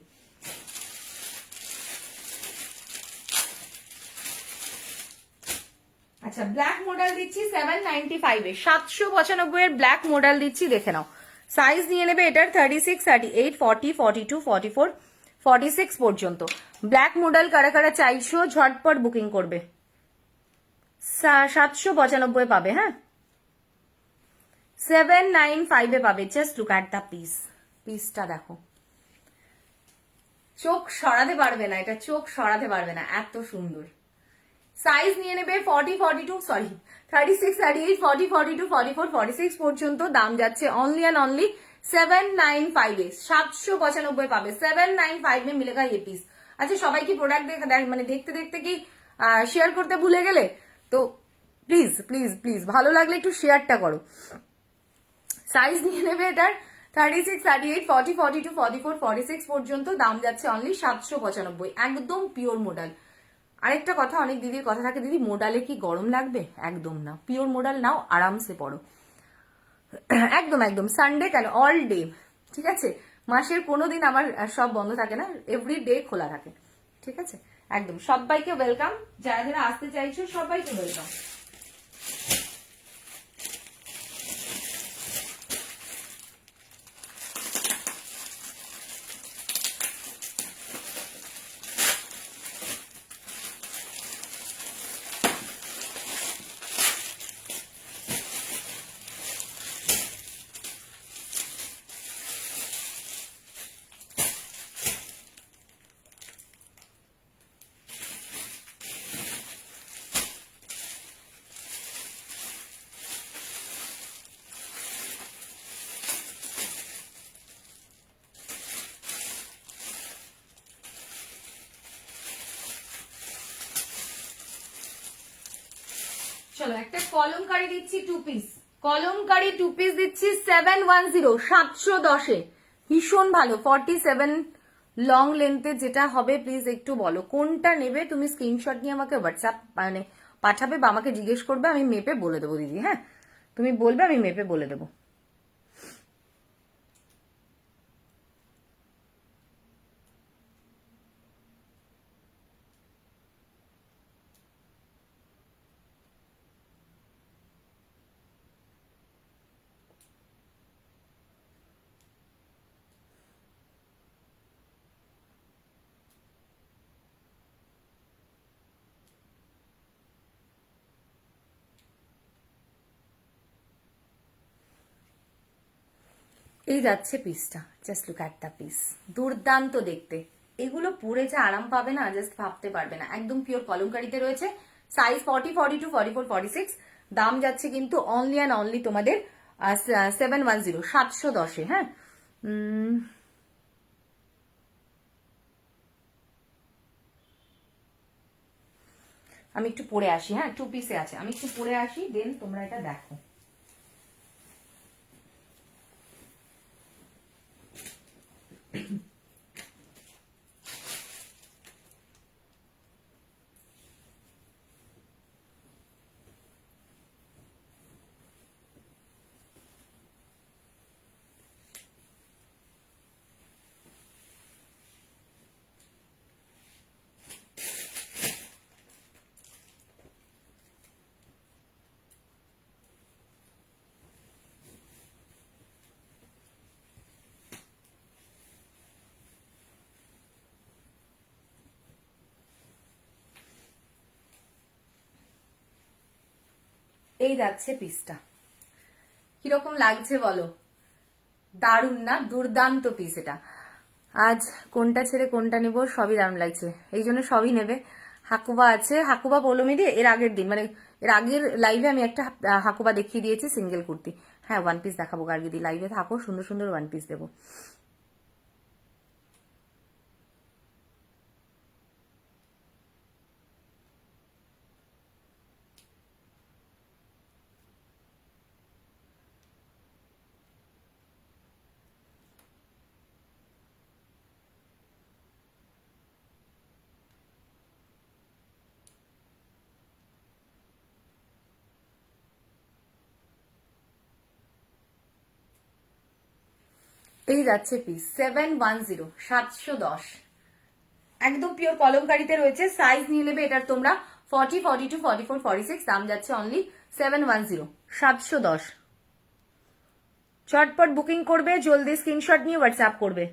আচ্ছা ব্ল্যাক মডেল দিচ্ছি 795 এ, 795 এর ব্ল্যাক মডেল দিচ্ছি, দেখে নাও। সাইজ নিয়ে নেবে এটার 36, 38, 40, 42, 44, 46 পর্যন্ত। ব্ল্যাক মডেল কারা কারা চাইছো ঝটপট বুকিং করবে। 795 পাবে, হ্যাঁ 795 এ পাবে। Just look at the piece, পিসটা দেখো, চোখ সরাতে পারবে না, এটা চোখ সরাতে পারবে না, এত সুন্দর। সাইজ নিয়ে নেবে 40, 42, সরি 36, 38, 40, 42, 44, 46 পর্যন্ত। দাম যাচ্ছে অনলি অ্যান্ড অনলি 795 এ, 795 পাবে। 795 में मिलेगा ये পিস। আচ্ছা সবাই কি প্রোডাক্ট মানে দেখতে দেখতে কি শেয়ার করতে ভুলে গেলে? তো প্লিজ প্লিজ প্লিজ ভালো লাগলে একটু শেয়ারটা করো। সাইজ নিয়ে নেবে এটার 36, 38, 40, 42, 44, 46 পর্যন্ত। দাম যাচ্ছে অনলি 795, একদম পিওর মোডাল। আরেকটা কথা, অনেক দিদির কথা থাকে, দিদি মোডালে কি গরম লাগবে? একদম না, পিওর মোডাল নাও, আরামসে পড়ো, একদম একদম। সানডে কেন, অল ডে, ঠিক আছে? মাসের কোনো দিন আমার সব বন্ধ থাকে না, এভরি ডে খোলা থাকে, ঠিক আছে? একদম সবাইকে ওয়েলকাম, যারা যারা আসতে চাইছো সবাইকে ওয়েলকাম। চলো একটা কলমকারি দিচ্ছি 2 পিস, কলমকারি 2 পিস দিচ্ছি 710 710-এ, ভীষণ ভালো। 47 লং লেন্থে যেটা হবে প্লিজ একটু বলো কোনটা নেবে। তুমি স্ক্রিনশট নিয়ে আমাকে হোয়াটসঅ্যাপ মানে পাঠাবে বা আমাকে জিজ্ঞেস করবে, আমি মেপে বলে দেবো দিদি। হ্যাঁ তুমি বলবে, আমি মেপে বলে দেবো। এই যাচ্ছে পিসটা, just look at the piece, দুর্দান্ত দেখতে। এগুলো পরে যে আরাম পাবে না জাস্ট ভাবতে পারবে না। একদম পিওর কলমকারিতে রয়েছে, সাইজ 40, 42, 44, 46। দাম যাচ্ছে কিন্তু অনলি অ্যান্ড অনলি তোমাদের 710 710-এ। হ্যাঁ আমি একটু পরে আসি। হ্যাঁ 2 পিসে আছে, আমি একটু পরে আসি, দেন তোমরা এটা দেখো। এই যাচ্ছে পিসটা, কিরকম লাগছে বলো? দারুণ না? দুর্দান্ত পিস এটা। আজ কোনটা ছেড়ে কোনটা নেবো সবই দারুণ লাগছে, এই জন্য সবই নেবে। হাকুবা আছে, হাকুবা পৌলমি দিয়ে এর আগের দিন মানে এর আগের লাইভে আমি একটা হাকুবা দেখিয়ে দিয়েছি সিঙ্গেল কুর্তি। হ্যাঁ ওয়ান পিস দেখাবো, গার্গিদি লাইভে থাকো, সুন্দর সুন্দর ওয়ান পিস দেবো। এই যাচ্ছে পিস 710 710, একদম পিওর কলমকারিতে রয়েছে। সাইজ নিয়ে নেবে এটার তোমরা 40, 42, 44, 46। দাম যাচ্ছে অনলি 710 710। চটপট বুকিং করবে, জলদি স্ক্রিনশট নিয়ে হোয়াটসঅ্যাপ করবে।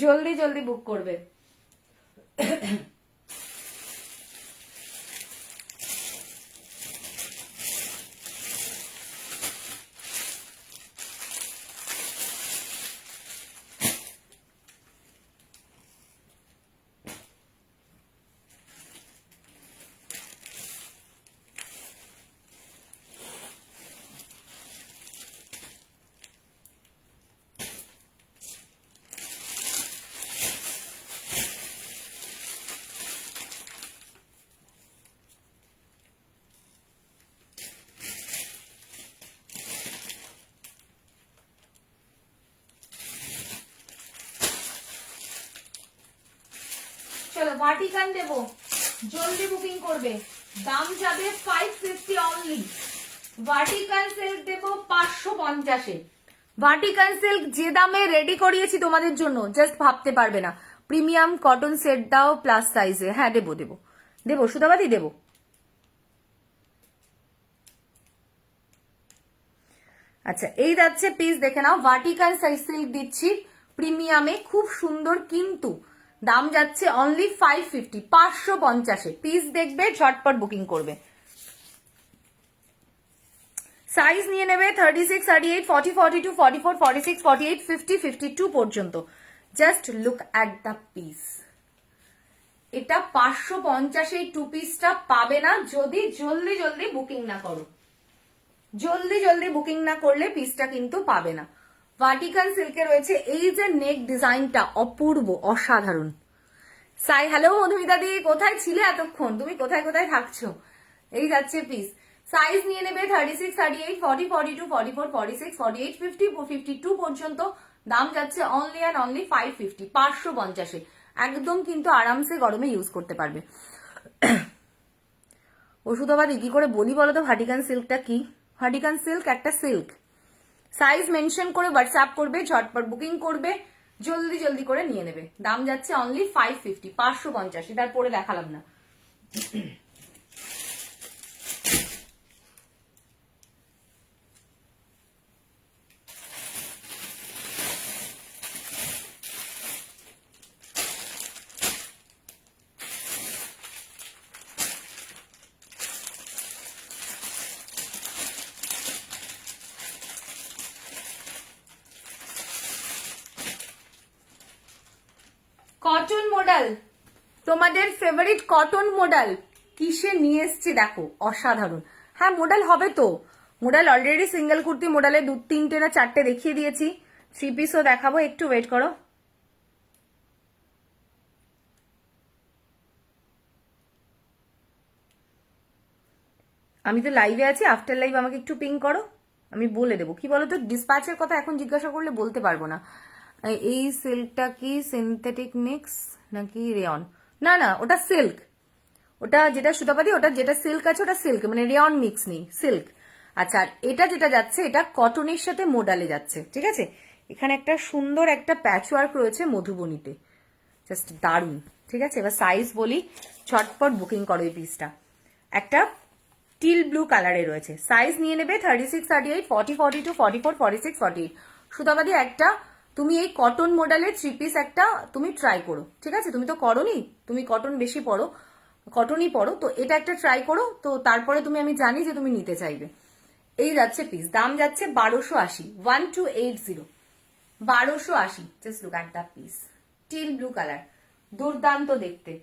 জলদি জলদি বুক করবে। চলো ভার্টিকান দেবো, জলদি বুকিং করবে। দাম যাবে 550 অনলি। ভার্টিকান সিল্ক দেবো 550-এ। ভার্টিকান সিল্ক যে দামে রেডি করিয়েছি তোমাদের জন্য জাস্ট ভাবতে পারবে না। প্রিমিয়াম কটন সেট দাও প্লাস সাইজে। হ্যাঁ দেবো দেবো দেবো, সুতাবাদি দেবো। আচ্ছা এই যাচ্ছে পিস, দেখে নাও। ভার্টিকান সাইজ সিল্ক দিচ্ছি প্রিমিয়ামে, খুব সুন্দর, কিন্তু দাম যাচ্ছে অনলি 550 550-এ। পিস দেখবে ঝটপট বুকিং করবে। সাইজ নিয়ে নেবে 36, 38, 40, 42, 44, 46, 48, 50, 52 পর্যন্ত। Just look at the piece. এটা 550-এ 2 পিসটা পাবে না যদি জলদি জলদি বুকিং না করো। জলদি জলদি বুকিং না করলে পিসটা কিন্তু পাবে না। ভার্টিকাল সিল্কে রয়েছে। এই যে নেক ডিজাইনটা অপূর্ব, অসাধারণ। সাই হ্যালো মধুমিতা দি, কোথায় ছিলে এতক্ষণ? তুমি কোথায় কোথায় থাকছো? এই যাচ্ছে পিস। সাইজ নিয়ে নেবে 36, 38, 40, 42, 44, 46, 48, 50, 52 পর্যন্ত। দাম যাচ্ছে অনলি অ্যান্ড অনলি 550, 550। একদম কিন্তু আরামসে গরমে ইউজ করতে পারবে। ওষুধবাদী কি করে বলি বলো তো ভার্টিকান সিল্কটা কি? ভার্টিকান সিল্ক একটা সিল্ক। সাইজ মেনশন করে হোয়াটসঅ্যাপ করবে, ঝটপট বুকিং করবে, জলদি জলদি করে নিয়ে নেবে। দাম যাচ্ছে অনলি 550, 550। তারপরে দেখালাম না। কটন মডেল, তোমাদের ফেভারিট কটন মডেল কিসে নিয়ে এসছে দেখো, অসাধারণ। হ্যাঁ মডেল হবে তো, মডেল অলরেডি সিঙ্গেল কুর্তি মডেলে 2, 3টে না 4টে দেখিয়ে দিয়েছি, 3 পিসও দেখাবো, একটু ওয়েট করো। আমি তো লাইভে আছি, আফটার লাইভ আমাকে একটু পিং করো, আমি বলে দেবো। কি বলো তো, ডিসপ্যাচের কথা এখন জিজ্ঞাসা করলে বলতে পারবো না। এই সিল্কটা কি সিনথেটিক মিক্স নাকি রেয়ন? না না, ওটা সিল্ক। ওটা যেটা সুতাপাতি, ওটা যেটা সিল্ক আছে ওটা সিল্ক, মানে রেয়ন মিক্স নেই, সিল্ক। আচ্ছা, আর এটা যেটা যাচ্ছে এটা কটনের সাথে মোডালে যাচ্ছে, ঠিক আছে। এখানে একটা সুন্দর একটা প্যাচওয়ার্ক রয়েছে মধুবনীতে, জাস্ট দারুণ, ঠিক আছে। এবার সাইজ বলি, ছটপট বুকিং করো এই পিসটা। একটা টিল ব্লু কালারে রয়েছে, সাইজ নিয়ে নেবে 36, 38, 40, 42, 44, 46, 48। সুতাবাদী একটা তুমি এই কটন মডেলের 3 পিস একটা তুমি ট্রাই করো, ঠিক আছে। তুমি তো করোনি, তুমি কটন বেশি পরো, কটনই পরো, তো এটা একটা ট্রাই করো, তো তারপরে তুমি, আমি জানি যে তুমি নিতে চাইবে। এই যাচ্ছে পিস, দাম যাচ্ছে 1280, 1280, 1280। Just look at the piece, teal blue colour, দুর্দান্ত দেখতে।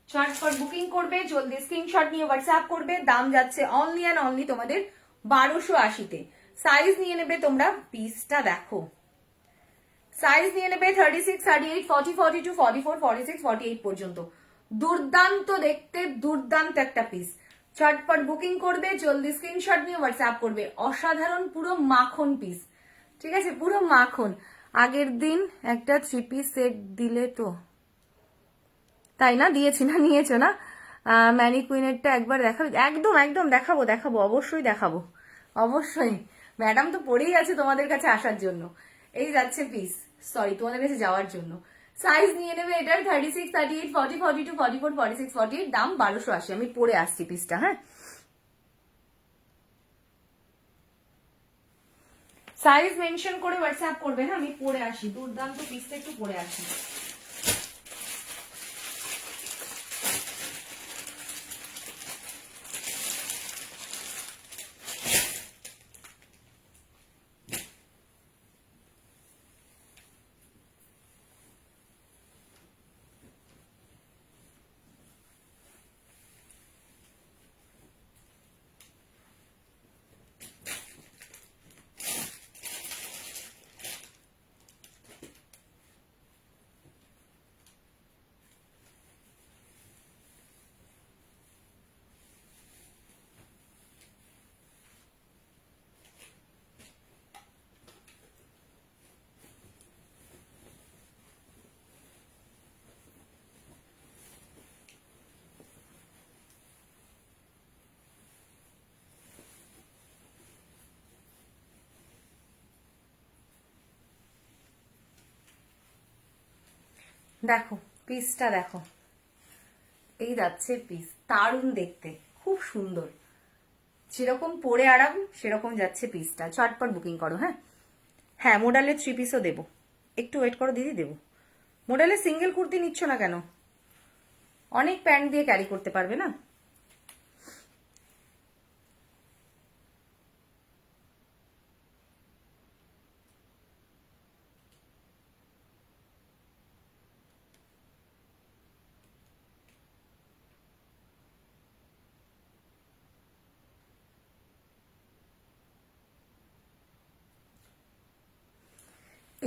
ঝটপট বুকিং করবে, জলদি স্ক্রিনশট নিয়ে হোয়াটসঅ্যাপ করবে। দাম যাচ্ছে অনলি অ্যান্ড অনলি তোমাদের 1280-তে। সাইজ নিয়ে নেবে তোমরা, পিসটা দেখো, সাইজ নিয়ে নেবে 36, 38, 40, 42, 44, 46, 48 পর্যন্ত। দুর্দান্ত দেখতে, দুর্দান্ত একটা পিস। ঝটপট বুকিং করবে, জলদি স্ক্রিনশট নিয়ে হোয়াটসঅ্যাপ করবে। অসাধারণ, পুরো মাখন পিস, ঠিক আছে, পুরো মাখন। আগের দিন একটা 3 পিস সেট দিলে তো, তাই না? দিয়েছি না, নিয়েছো না? ম্যানিকুইনেরটা একবার দেখাবে? একদম একদম দেখাবো, দেখাবো, অবশ্যই দেখাবো, অবশ্যই। ম্যাডাম তো পড়েই আছে তোমাদের কাছে আসার জন্য। এই যাচ্ছে পিস, সরি তোমাদের কাছে যাওয়ার জন্য। সাইজ নিয়ে নেবে এটার 36, 38, 40, 42, 44, 46, 48। দাম 1280। আমি পরে আসছি পিসটা, হ্যাঁ। সাইজ মেনশন করে হোয়াটসঅ্যাপ করবে, হ্যাঁ। আমি পরে আসি, দুর্দান্ত পিসটা একটু পরে আসি। দেখো পিসটা দেখো, এই যাচ্ছে পিস, দারুণ দেখতে, খুব সুন্দর, যেরকম পরে আরাম সেরকম যাচ্ছে পিসটা। ঝটপট বুকিং করো, হ্যাঁ। হ্যাঁ মোডালের 3 পিসও দেবো, একটু ওয়েট করো দিদি, দেবো। মোডালের সিঙ্গেল কুর্তি নিচ্ছ না কেন? অনেক প্যান্ট দিয়ে ক্যারি করতে পারবে না?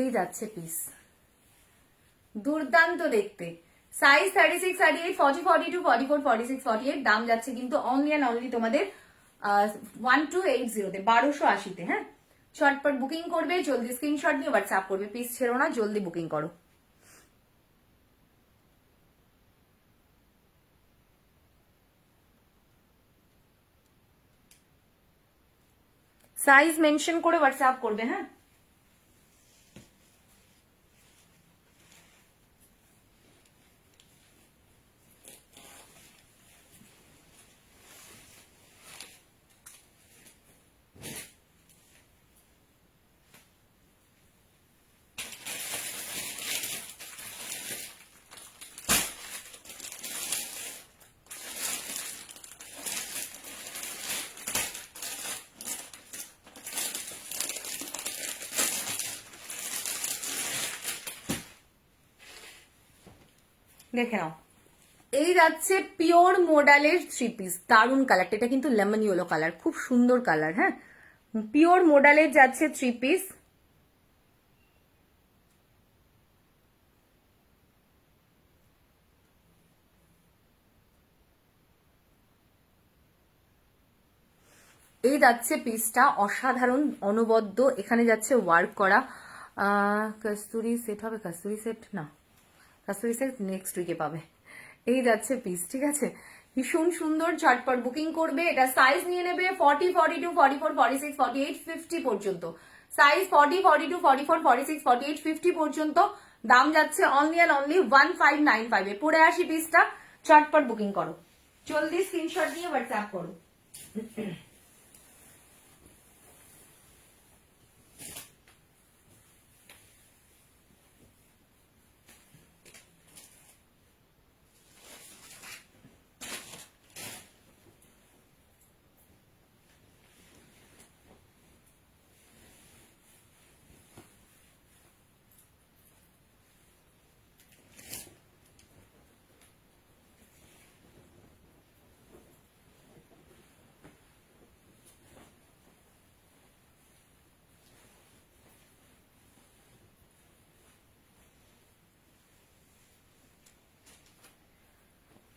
এই যাচ্ছে পিস, দুর্দান্ত দেখতে। সাইজ 36, 38, 40, 42, 44, 46, 48। দাম যাচ্ছে কিন্তু অনলি অ্যান্ড অনলি তোমাদের 1280 তে, 1280 তে। হ্যাঁ, চটপট বুকিং করবে, জলদি স্ক্রিনশট নিয়ে হোয়াটসঅ্যাপ করবে। পিস ছেড়ো না, জলদি বুকিং করো। সাইজ মেনশন করে হোয়াটসঅ্যাপ করবে। হ্যাঁ, দেখে নাও। এই যাচ্ছে পিওর মোডালের 3 পিস, দারুন কালারটা। এটা কিন্তু লেমন ইয়েলো কালার, খুব সুন্দর কালার। হ্যাঁ, পিওর মোডালের যাচ্ছে 3 পিস। এই যাচ্ছে পিসটা, অসাধারণ অনবদ্য। এখানে যাচ্ছে ওয়ার্ক করা। কস্তুরি সেট হবে, কস্তুরি সেট না, কস্তুরি সেট নেক্সট উইকে পাবে। এই যাচ্ছে পিস, ঠিক আছে, ভীষণ সুন্দর। ঝটপট বুকিং করবে। এটা সাইজ নিয়ে নেবে 40, 42, 44, 46, 48, 50 পর্যন্ত। সাইজ 40, 42, 44, 46, 48, 50 পর্যন্ত। দাম যাচ্ছে অনলি অ্যান্ড অনলি 1595 এ। পরে আসি পিসটা, ঝটপট বুকিং করো, জলদি স্ক্রিনশট নিয়ে হোয়াটসঅ্যাপ করো।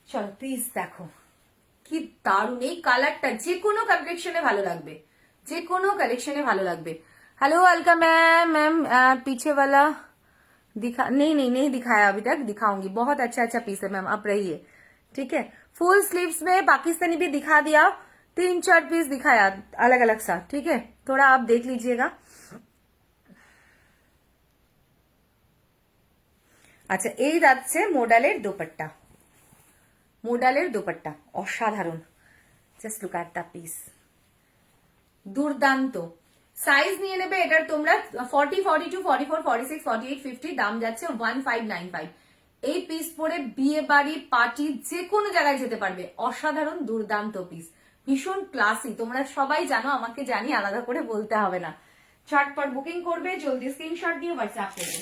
চলো প্লিজ দেখো, কি দারুণ এই কালারটা। যে কোনো কালেকশনে ভালো লাগবে, যে কোনো কালেকশনে ভালো লাগবে। Hello Alka ma'am. मैम पीछे वाला दिखा, नहीं दिखाया अभी तक, दिखाऊंगी। बहुत अच्छा अच्छा पीस है मैम, आप रहिए, ठीक है। फुल स्लीव्स में पाकिस्तानी भी दिखा दिया, 3-4 पीस दिखाया अलग अलग सा, ठीक है, थोड़ा आप देख लीजिएगा। আচ্ছা, এই যাচ্ছে মোডালের দোপাট্টা, মোডালের দোপাট্টা অসাধারণ। Just look at the piece, দুর্দান্ত। সাইজ নিয়ে নেবে এটার তোমরা 40, 42, 44, 46, 48, 50। দাম যাচ্ছে 1595। এই পিস পরে বিয়ে বাড়ি, পার্টি, যে কোনো জায়গায় যেতে পারবে। অসাধারণ দুর্দান্ত পিস, ভীষণ ক্লাসি। তোমরা সবাই জানো, আমাকে জানি আলাদা করে বলতে হবে না। ঝটপট বুকিং করবে, জলদি স্ক্রিনশট দিয়ে হোয়াটসঅ্যাপ করবে।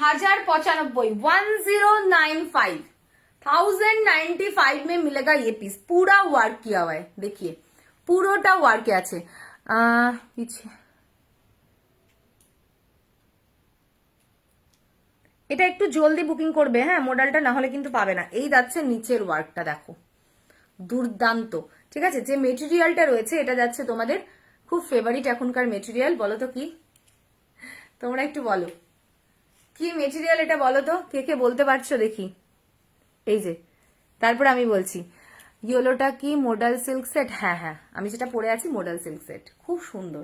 हजार 1095, 1095 में मिलेगा ये पीस। पूरा वर्क किया हुआ है, देखिए পুরোটা ওয়ার্কে আছে। পিছে এটা একটু জলদি বুকিং করবে, হ্যাঁ, মডেলটা না হলে কিন্তু পাবে না। এই যাচ্ছে নিচের ওয়ার্কটা, দেখো দুর্দান্ত, ঠিক আছে। যে মেটেরিয়ালটা রয়েছে এটা যাচ্ছে তোমাদের খুব ফেভারিট এখনকার মেটেরিয়াল। বলো তো কি, তোমরা একটু বলো কি মেটেরিয়াল এটা, বলো তো কে কে বলতে পারছো দেখি। এই যে, তারপর আমি বলছি ইয়েলোটা কি মডেল সিল্ক সেট? হ্যাঁ হ্যাঁ, আমি যেটা পরে আছি মডেল সিল্ক সেট, খুব সুন্দর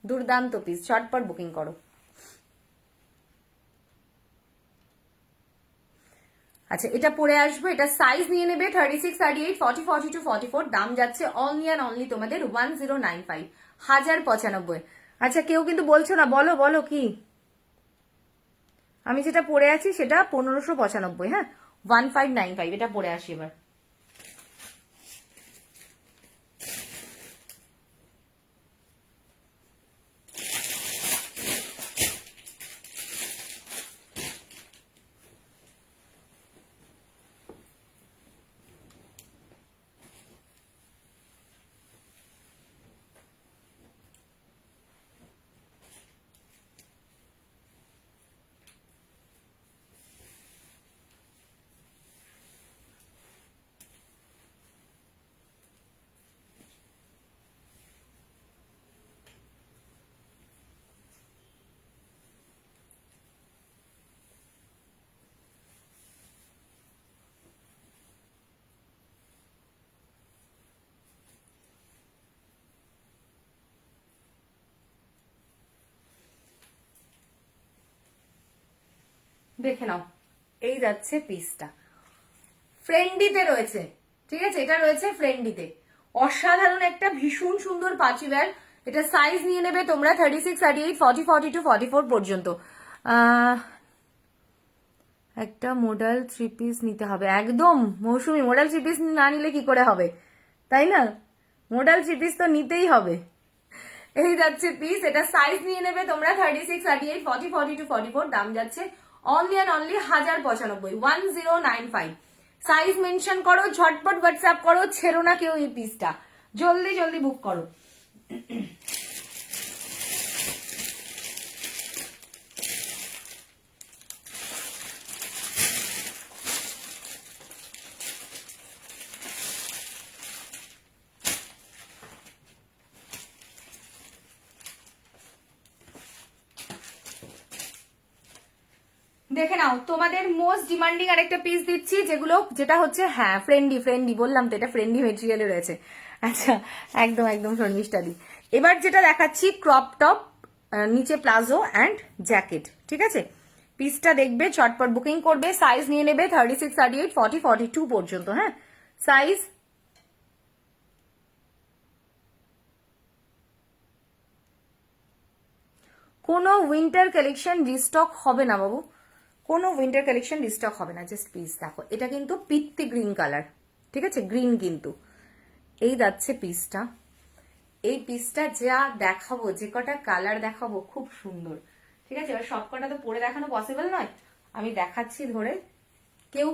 দুর্দান্ত পিস। চটপট বুকিং করো। আচ্ছা, এটা পরে আসবো। এটা সাইজ নিয়ে নেবে 36, 38, 40, 42, 44। দাম যাচ্ছে অনলি অ্যান্ড অনলি তোমাদের 1095, 1095। আচ্ছা, কেউ কিন্তু বলছো না, বলো বলো কি। আমি যেটা পরে আছি সেটা 1595। হ্যাঁ, 1595 এটা পরে আসি এবার। দেখে নাও, এই যাচ্ছে পিসটা, ফ্রেন্ডিতে রয়েছে, ঠিক আছে, এটা রয়েছে ফ্রেন্ডিতে, অসাধারণ একটা ভীষণ সুন্দর পার্টিওয়্যার। এটা সাইজ নিয়ে নেবে তোমরা 36, 38, 40, 42, 44 পর্যন্ত। একটা মডেল 3 পিস নিতে হবে একদম মৌসুমি, মডেল 3 পিস না নিলে কি করে হবে, তাই না? মডেল 3 পিস তো নিতেই হবে। এই যাচ্ছে পিস, এটা সাইজ নিয়ে নেবে তোমরা 36, 38, 40, 42, 44, দাম যাচ্ছে only and only 1095, 1095। Size mention করো, ঝটপট হোয়াটসঅ্যাপ করো, ছেড়ো না কেউ এই পিসটা, জলদি জলদি বুক করো। দেখে নাও, তোমাদের মোস্ট ডিমান্ডিং আরেকটা পিস দিচ্ছি, যেটা হচ্ছে, হ্যাঁ ফ্রেন্ডি, বললাম তো এটা ফ্রেন্ডি মেটেরিয়ালে রয়েছে। আচ্ছা, একদম একদম শর্মিষ্ঠা দি। এবার যেটা দেখাচ্ছি ক্রপ টপ, নিচে প্লাজো অ্যান্ড জ্যাকেট, ঠিক আছে। পিসটা দেখবে, চটপট বুকিং করবে, সাইজ নিয়ে নেবে 36, 38, 40, 42 পর্যন্ত। হ্যাঁ, সাইজ কোনো উইন্টার কালেকশন রিস্টক হবে না বাবু, কোনো উইন্টার কালেকশন রিস্টক হবে না। জাস্ট পিস দেখো, এটা কিন্তু পিত্তি গ্রিন কালার, ঠিক আছে, গ্রিন কিন্তু। এই যাচ্ছে পিসটা, এই পিসটা যা দেখাবো, যে কটা কালার দেখাবো খুব সুন্দর, ঠিক আছে। এবার সব কটা তো পরে দেখানো পসিবল নয়, আমি দেখাচ্ছি ধরে। কেউ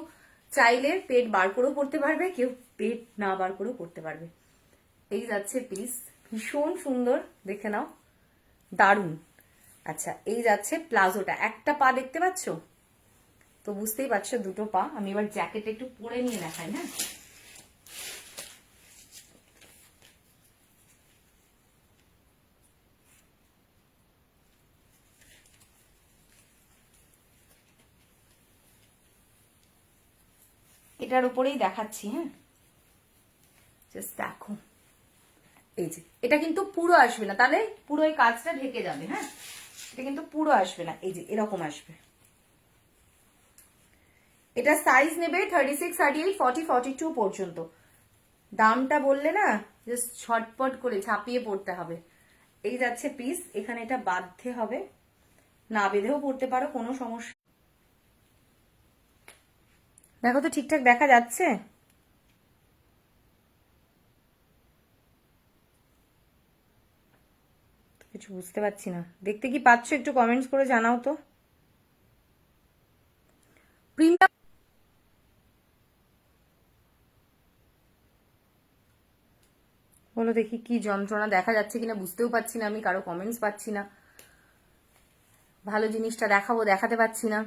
চাইলে পেট বার করেও পড়তে পারবে, কেউ পেট না বার করেও পড়তে পারবে। এই যাচ্ছে পিস, ভীষণ সুন্দর, দেখে নাও, দারুণ। আচ্ছা, এই যাচ্ছে প্লাজোটা, একটা পা দেখতে পাচ্ছ তো, বুঝতেই পারছো দুটো পা। আমি এবার জ্যাকেট একটু পরে নিয়ে দেখাই। হ্যাঁ, এটার উপরেই দেখাচ্ছি। হ্যাঁ, জাস্ট দেখো, এই যে এটা কিন্তু পুরো আসবে না, তাহলে পুরো এই কাজটা ঢেকে যাবে। হ্যাঁ, এটা কিন্তু পুরো আসবে না, এই যে এরকম আসবে। এটা সাইজ নেবে 36, 38, 40, 42 পর্যন্ত। দামটা বললে না, জাস্ট ছটপট করে ঝাঁপিয়ে পড়তে হবে। এই যাচ্ছে পিস, এখানে এটা বাঁধতে হবে, না বেঁধেও পড়তে পারো, কোনো সমস্যা। দেখো তো ঠিকঠাক দেখা যাচ্ছে? কিছু বুঝতে পারছি না, দেখতে কি পাচ্ছ একটু কমেন্টস করে জানাও তো। প্রিন্টটা বলো দেখি, কি যন্ত্রণা, দেখা যাচ্ছে কিনা বুঝতেও পারছি না, আমি কারো কমেন্টস পাচ্ছি না, ভালো জিনিসটা দেখাবো, দেখাতে পাচ্ছি না।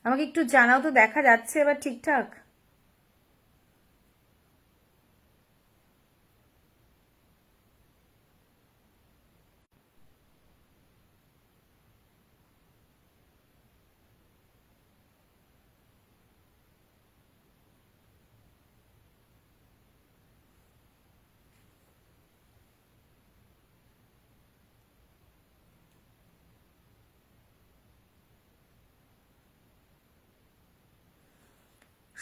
আমাকে একটু জানাও তো, দেখা যাচ্ছে এবার ঠিকঠাক?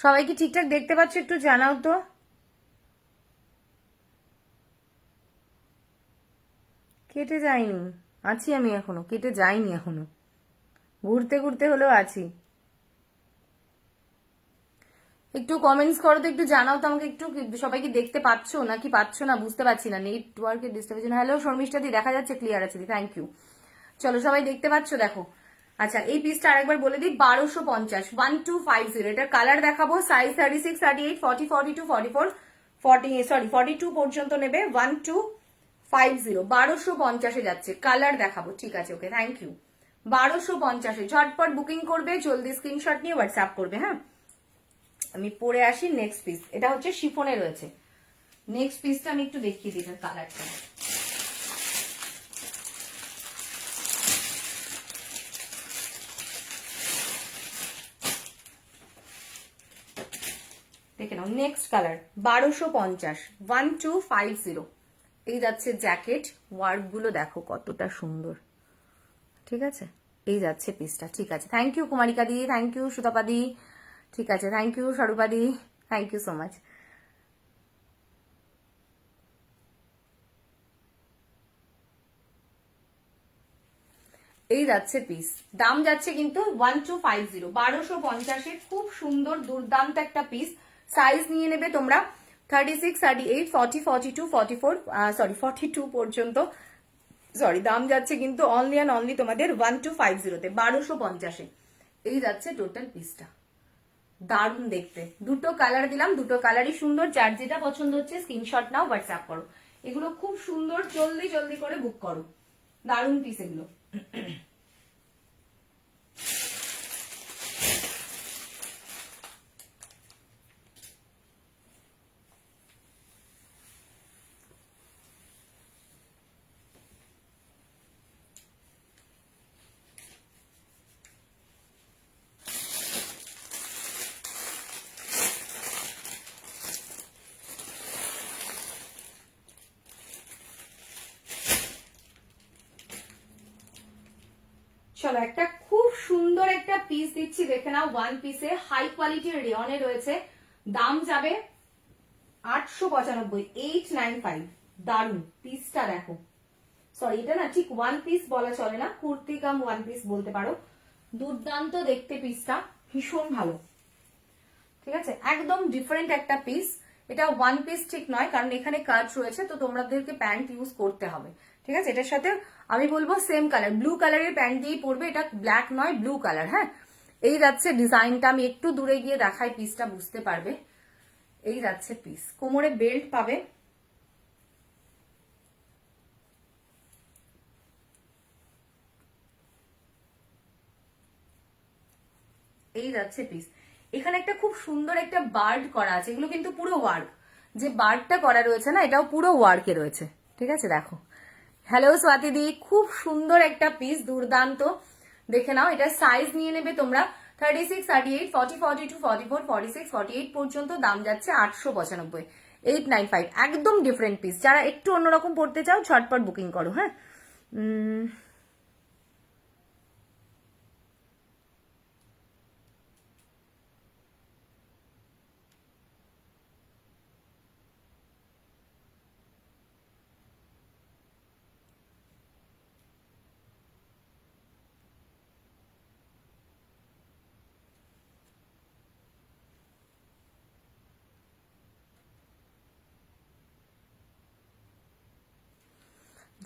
সবাই কি ঠিকঠাক দেখতে পাচ্ছ একটু জানাও তো। কেটে যায়নি, আছি আমি এখনো, কেটে যাইনি এখনো, ঘুরতে ঘুরতে হলেও আছি। একটু কমেন্টস করো তো, একটু জানাও তো আমাকে একটু, সবাই কি দেখতে পাচ্ছ নাকি পাচ্ছ না বুঝতে পারছি না, নেটওয়ার্কের ডিস্টার্বেশন। হ্যালো শর্মিষ্ঠা দি, দেখা যাচ্ছে, ক্লিয়ার আছে দি, থ্যাংক ইউ। চলো, সবাই দেখতে পাচ্ছ, দেখো। আচ্ছা, এই পিসটা আরেকবার বলে দিই, 1250, 1250। এটার কালার দেখাবো, সাইজ 36, 38, 40, 42, 44, 42 পর্যন্ত নেবে। 1250, 1250-এ যাচ্ছে, কালার দেখাবো, ঠিক আছে, ওকে, থ্যাংক ইউ। 1250-এ ঝটপট বুকিং করবে, জলদি স্ক্রিনশট নিয়ে হোয়াটসঅ্যাপ করবে। হ্যাঁ, আমি পরে আসি নেক্সট পিস, এটা হচ্ছে শিফনে রয়েছে। নেক্সট পিসটা আমি একটু দেখিয়ে দিই কালারটা। দেখে নাও নেক্সট কালার 1250, 1250। এই যাচ্ছে জ্যাকেট, ওয়ার্ক গুলো দেখো কতটা সুন্দর, ঠিক আছে। এই যাচ্ছে পিসটা, ঠিক আছে। থ্যাংক ইউ কুমারিকা দি, থ্যাংক ইউ সুতাপা দি, ঠিক আছে, থ্যাংক ইউ স্বরূপা দি, থ্যাংক ইউ সো মাচ। এই যাচ্ছে পিস, দাম যাচ্ছে কিন্তু 1250, 1250-এ খুব সুন্দর দুর্দান্ত একটা পিস। সাইজ নিয়ে নেবে তোমরা 36, 38, 40, 42, 44, সরি 42 পর্যন্ত। সরি, দাম যাচ্ছে কিন্তু অনলি অ্যান্ড অনলি তোমাদের 1250-তে, 1250-এ। এই যাচ্ছে টোটাল পিসটা, দারুণ দেখতে। দুটো কালার দিলাম, দুটো কালারই সুন্দর। যার যেটা পছন্দ হচ্ছে স্ক্রিনশট নাও, হোয়াটসঅ্যাপ করো। এগুলো খুব সুন্দর, জলদি জলদি করে বুক করো, দারুণ পিস এগুলো। চলো, একটা খুব সুন্দর একটা পিস দিচ্ছি, দেখে নাও। ওয়ান পিসে হাই কোয়ালিটির রেয়নে রয়েছে, দাম যাবে 895, 895। দারুন পিসটা দেখো। সরি, এটা না ঠিক ওয়ান পিস বলা চলে না, কুর্তি কাম ওয়ান পিস বলতে পারো। দুর্দান্ত দেখতে পিসটা, ভীষণ ভালো, ঠিক আছে। একদম ডিফারেন্ট একটা পিস। এটা ওয়ান পিস ঠিক নয়, কারণ এখানে কাজ রয়েছে, তো তোমাদেরকে প্যান্ট ইউজ করতে হবে, ঠিক আছে। এটার সাথে আমি বলবো সেম কালার, ব্লু কালারের প্যান্ট দিয়েই পরবে। এটা ব্ল্যাক নয়, ব্লু কালার, হ্যাঁ। এই যাচ্ছে ডিজাইনটা, আমি একটু দূরে গিয়ে দেখাই, পিসটা বুঝতে পারবে। এই যাচ্ছে পিস, কোমরে বেল্ট পাবে। এই যাচ্ছে পিস। এখানে একটা খুব সুন্দর একটা বার্ড করা আছে, এগুলো কিন্তু পুরো ওয়ার্ক। যে বার্ডটা করা রয়েছে না, এটাও পুরো ওয়ার্কে রয়েছে, ঠিক আছে। দেখো, হ্যালো স্বাতি দি, খুব সুন্দর একটা পিস, দুর্দান্ত। দেখে নাও, এটা সাইজ নিয়ে নেবে তোমরা 36, 38, 40, 42, 44, 46, 48 পর্যন্ত। দাম যাচ্ছে 895, 895। একদম ডিফারেন্ট পিস। যারা একটু অন্যরকম পড়তে চাও, ঝটপট বুকিং করো, হ্যাঁ।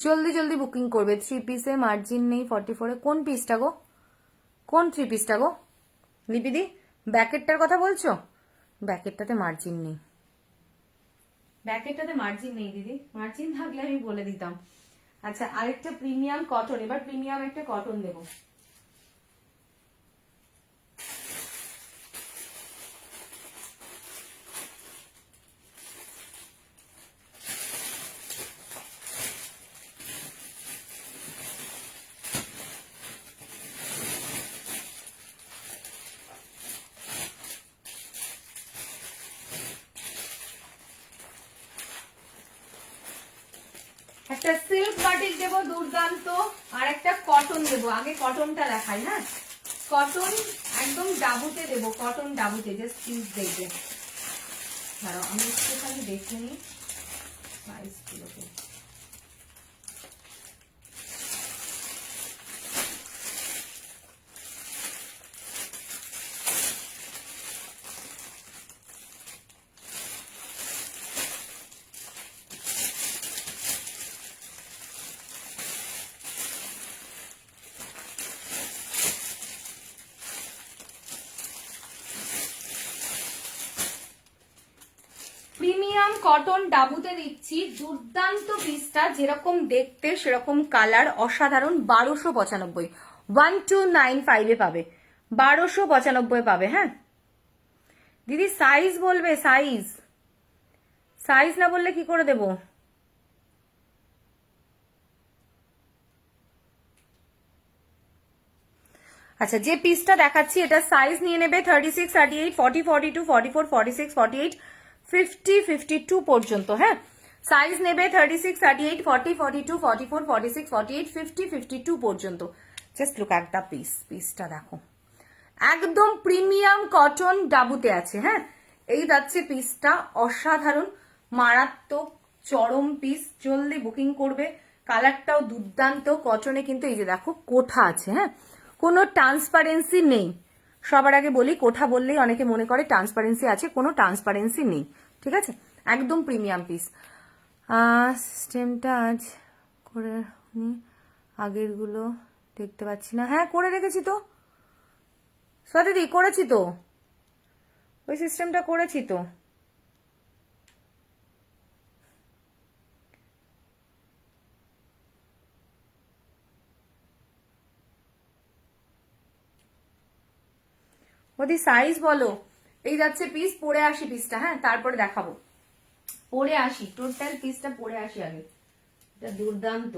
জলদি জলদি বুকিং করবে। 3 পিসে মার্জিন নেই 44-এ। কোন পিসটা গো, কোন 3 পিসটা গো লিপিদি? ব্যাকেটটার কথা বলছো? ব্যাকেটটাতে মার্জিন নেই, ব্যাকেটটাতে মার্জিন নেই দিদি। মার্জিন থাকলে আমি বলে দিতাম। আচ্ছা, আরেকটা প্রিমিয়াম কটন, এবার প্রিমিয়াম একটা কটন দেবো। একটা সিল্ক বাটিক দেবো দুর্দান্ত, আর একটা কটন দেবো। আগে কটনটা দেখাই, হ্যাঁ। কটন একদম ডাবুতে দেবো, কটন ডাবুতে, জাস্ট পিস দেখবে। দাঁড়াও, আমি একটুখানি দেখে নিই সাইজ গুলোকে। প্রিমিয়াম কটন ডাবুতে দিচ্ছি, দুর্দান্ত পিসটা, যেরকম দেখতে সেরকম কালার, অসাধারণ। 1295, 1295-এ পাবে, 1295 পাবে, হ্যাঁ। দিদি সাইজ বলবে, সাইজ, সাইজ না বললে কি করে দেবো? আচ্ছা, যে পিসটা দেখাচ্ছি এটা সাইজ নিয়ে নেবে 36, 38, 40, 42, 44, 46, 48, 50, 52 পর্যন্ত। হ্যাঁ, সাইজ নেবে 36, 38, 40, 42, 44, 46, 48, 50, 52 পর্যন্ত। Just look at the piece. পিসটা দেখো, একদম প্রিমিয়াম কটন ডাবুতে আছে। হ্যাঁ, এই যাচ্ছে পিসটা, অসাধারণ মারাত্মক চরম পিস। জলদি বুকিং করবে। কালারটাও দুর্দান্ত কটনে, কিন্তু এই যে দেখো কোঠা আছে। হ্যাঁ, কোনো ট্রান্সপারেন্সি নেই। সবার আগে বলি, কোঠা বললেই অনেকে মনে করে ট্রান্সপারেন্সি আছে, কোনো ট্রান্সপারেন্সি নেই। ঠিক আছে, একদম প্রিমিয়াম পিস। স্টেমটা আজ করে আগেরগুলো দেখতে পাচ্ছি না। হ্যাঁ, করে রেখেছি তো স্বাতিদি, করেছি তো, ওই সিস্টেমটা করেছি তো। ওদি সাইজ বলো। এই যাচ্ছে পিস, পরে আসি পিসটা। হ্যাঁ, তারপরে দেখাবো। পরে আসি, টোটাল পিসটা পরে আসি আগে। এটা দুর্দান্ত।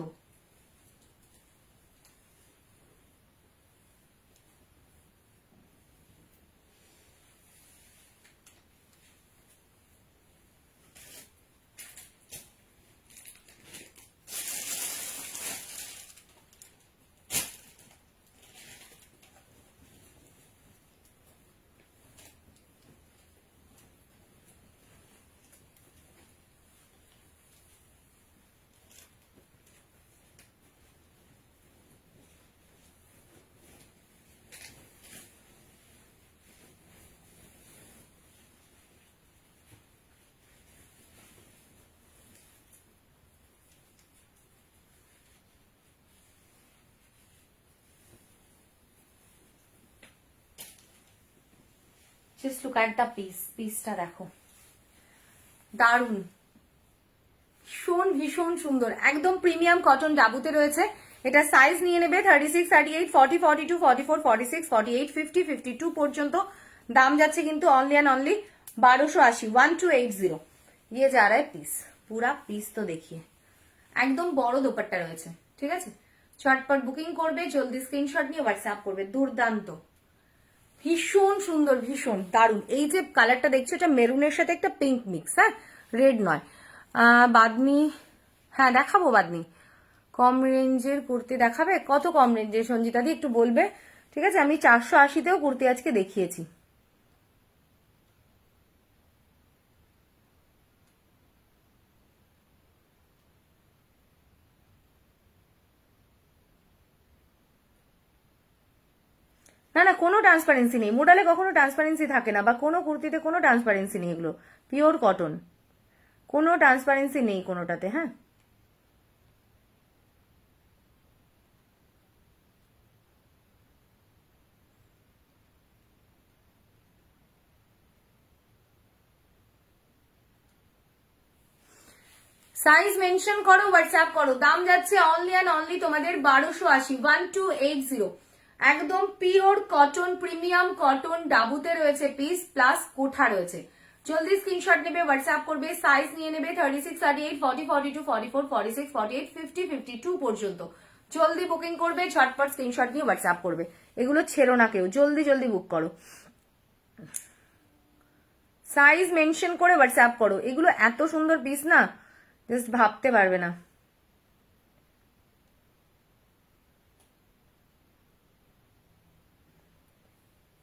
Just look at the piece. পিসটা দেখো, দারুন, ভীষণ ভীষণ সুন্দর, একদম প্রিমিয়াম কটন ডাবুতে রয়েছে। এটা সাইজ নিয়ে নেবে 36, 38, 40, 42, 44, 46, 48, 50, 52 পর্যন্ত। দাম যাচ্ছে কিন্তু অনলি অ্যান্ড অনলি 1280, 1280। ये जा रहा है পিস। পুরা পিস তো দেখিয়ে, একদম বড় দোপাট্টা রয়েছে। ঠিক আছে, চটপট বুকিং করবে, জলদি স্ক্রিনশট নিয়ে হোয়াটসঅ্যাপ করবে। দুর্দান্ত, ভীষণ সুন্দর, ভীষণ দারুন। এই যে কালারটা দেখছো, এটা মেরুনের সাথে একটা পিঙ্ক মিক্স। হ্যাঁ, রেড নয়। বাদনি, হ্যাঁ দেখাবো বাদনি। কম রেঞ্জের কুর্তি দেখাবে? কত কম রেঞ্জের সঞ্জিতা দি একটু বলবে? ঠিক আছে, আমি 480তেও কুর্তি আজকে দেখিয়েছি। না না, কোনো ট্রান্সপারেন্সি নেই। মোডালে কখনো ট্রান্সপারেন্সি থাকে না, বা কোনো কুর্তিতে কোনো ট্রান্সপারেন্সি নেই। এগুলো পিওর কটন, কোনো ট্রান্সপারেন্সি নেই কোনোটাতে। হ্যাঁ, সাইজ মেনশন করো, হোয়াটসঅ্যাপ করো। দাম যাচ্ছে অনলি অ্যান্ড অনলি তোমাদের 1280, 1280। একদম পিওর কটন, প্রিমিয়াম কটন ডাবুতে রয়েছে পিস, প্লাস কোঠা রয়েছে। জলদি স্ক্রিনশট নেবে, হোয়াটসঅ্যাপ করবে। সাইজ নিয়ে নেবে 36, 38, 40, 42, 44, 46, 48, 50, 52 পর্যন্ত। জলদি বুকিং করবে, ঝটপট স্ক্রিনশট নিয়ে হোয়াটসঅ্যাপ করবে। এগুলো ছেড়ো না কেউ, জলদি জলদি বুক করো। সাইজ মেনশন করে হোয়াটসঅ্যাপ করো। এগুলো এত সুন্দর পিস না, জাস্ট ভাবতে পারবে না।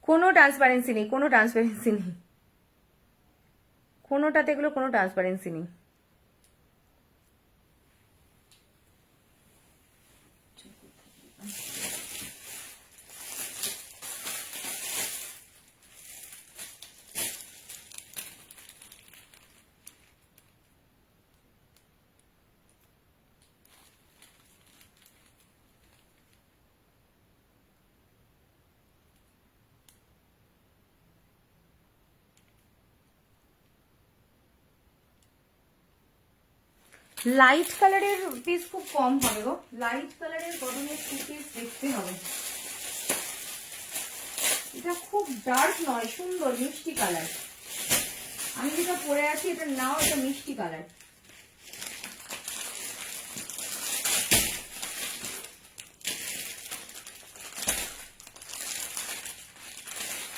কোনো ট্রান্সপারেন্সি নেই, কোনো ট্রান্সপারেন্সি নেই কোনোটাতে, এগুলো কোনো ট্রান্সপারেন্সি নেই। লাইট কালারের পিস খুব কম হবে গো, লাইট কালারের কটনের পিস দেখতে হবে। এটা খুব ডার্ক নয়, সুন্দর মিষ্টি কালার। আমি যেটা পরে আছি এটা নাও, এটা মিষ্টি কালার।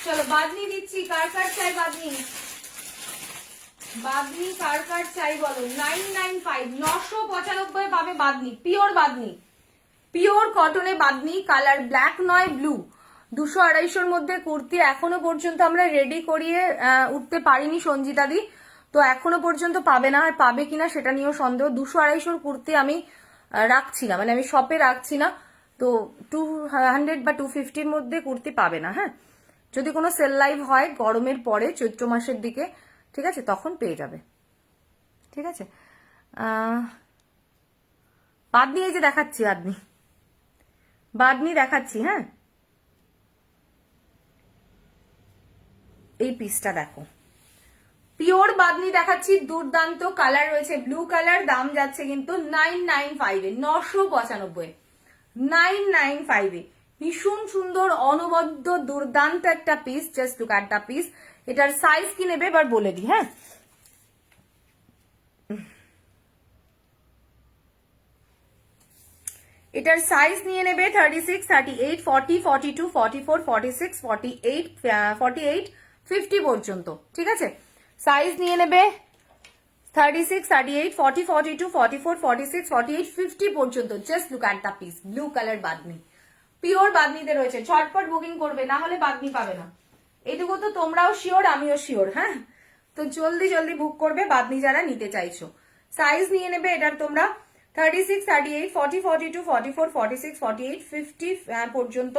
চলো বাদনি দিচ্ছি, কার কার চাই বাদনি? বাদনি কার কার চাই বলো। 995, 995 পাবে Bamni, pure Bamni, pure কটনে Bamni, colour black নয় ব্লু। 200-250-র মধ্যে কুর্তি এখনো পর্যন্ত আমরা রেডি করিয়ে উঠতে পারিনি সঞ্জিতা দি, তো এখনো পর্যন্ত পাবে না, আর পাবে কিনা সেটা নিয়েও সন্দেহ। 200-250-র কুর্তি আমি রাখছি না, মানে আমি শপে রাখছি না, তো 200 বা 250-র মধ্যে কুর্তি পাবে না। হ্যাঁ, যদি কোনো সেল লাইভ হয় গরমের পরে চৈত্র মাসের দিকে, ঠিক আছে, তখন পেয়ে যাবে। ঠিক আছে, বাদনি এই যে দেখাচ্ছি, বাদনি দেখাচ্ছি। হ্যাঁ, এই পিসটা দেখো, পিওর বাদনি দেখাচ্ছি, দুর্দান্ত কালার রয়েছে, ব্লু কালার। দাম যাচ্ছে কিন্তু 995 এ, 995, 995 এ। ভীষণ সুন্দর অনবদ্য দুর্দান্ত একটা piece, just look at the piece. এটার সাইজ কি নেবে এবার বলে দিই। হ্যাঁ, এটার সাইজ নিয়ে নেবে 36, 38, 40, 42, 44, 46, 48, 48, 50 পর্যন্ত। ঠিক আছে, সাইজ নিয়ে নেবে 36, 38, 40, 42, 44, 46, 48, 50 পর্যন্ত। Just look at the piece, blue colour bandhni, pure বাদনিতে রয়েছে। ঝটপট বুকিং করবে, না হলে বাদনি পাবে না। এইটুকু তো তোমরাও শিওর, আমিও শিওর। হ্যাঁ, তো জলদি জলদি বুক করবে বাদনি যারা নিতে চাইছো। সাইজ নিয়ে নেবে এটার তোমরা 36, 38, 40, 42, 44, 46, 48, 50 পর্যন্ত।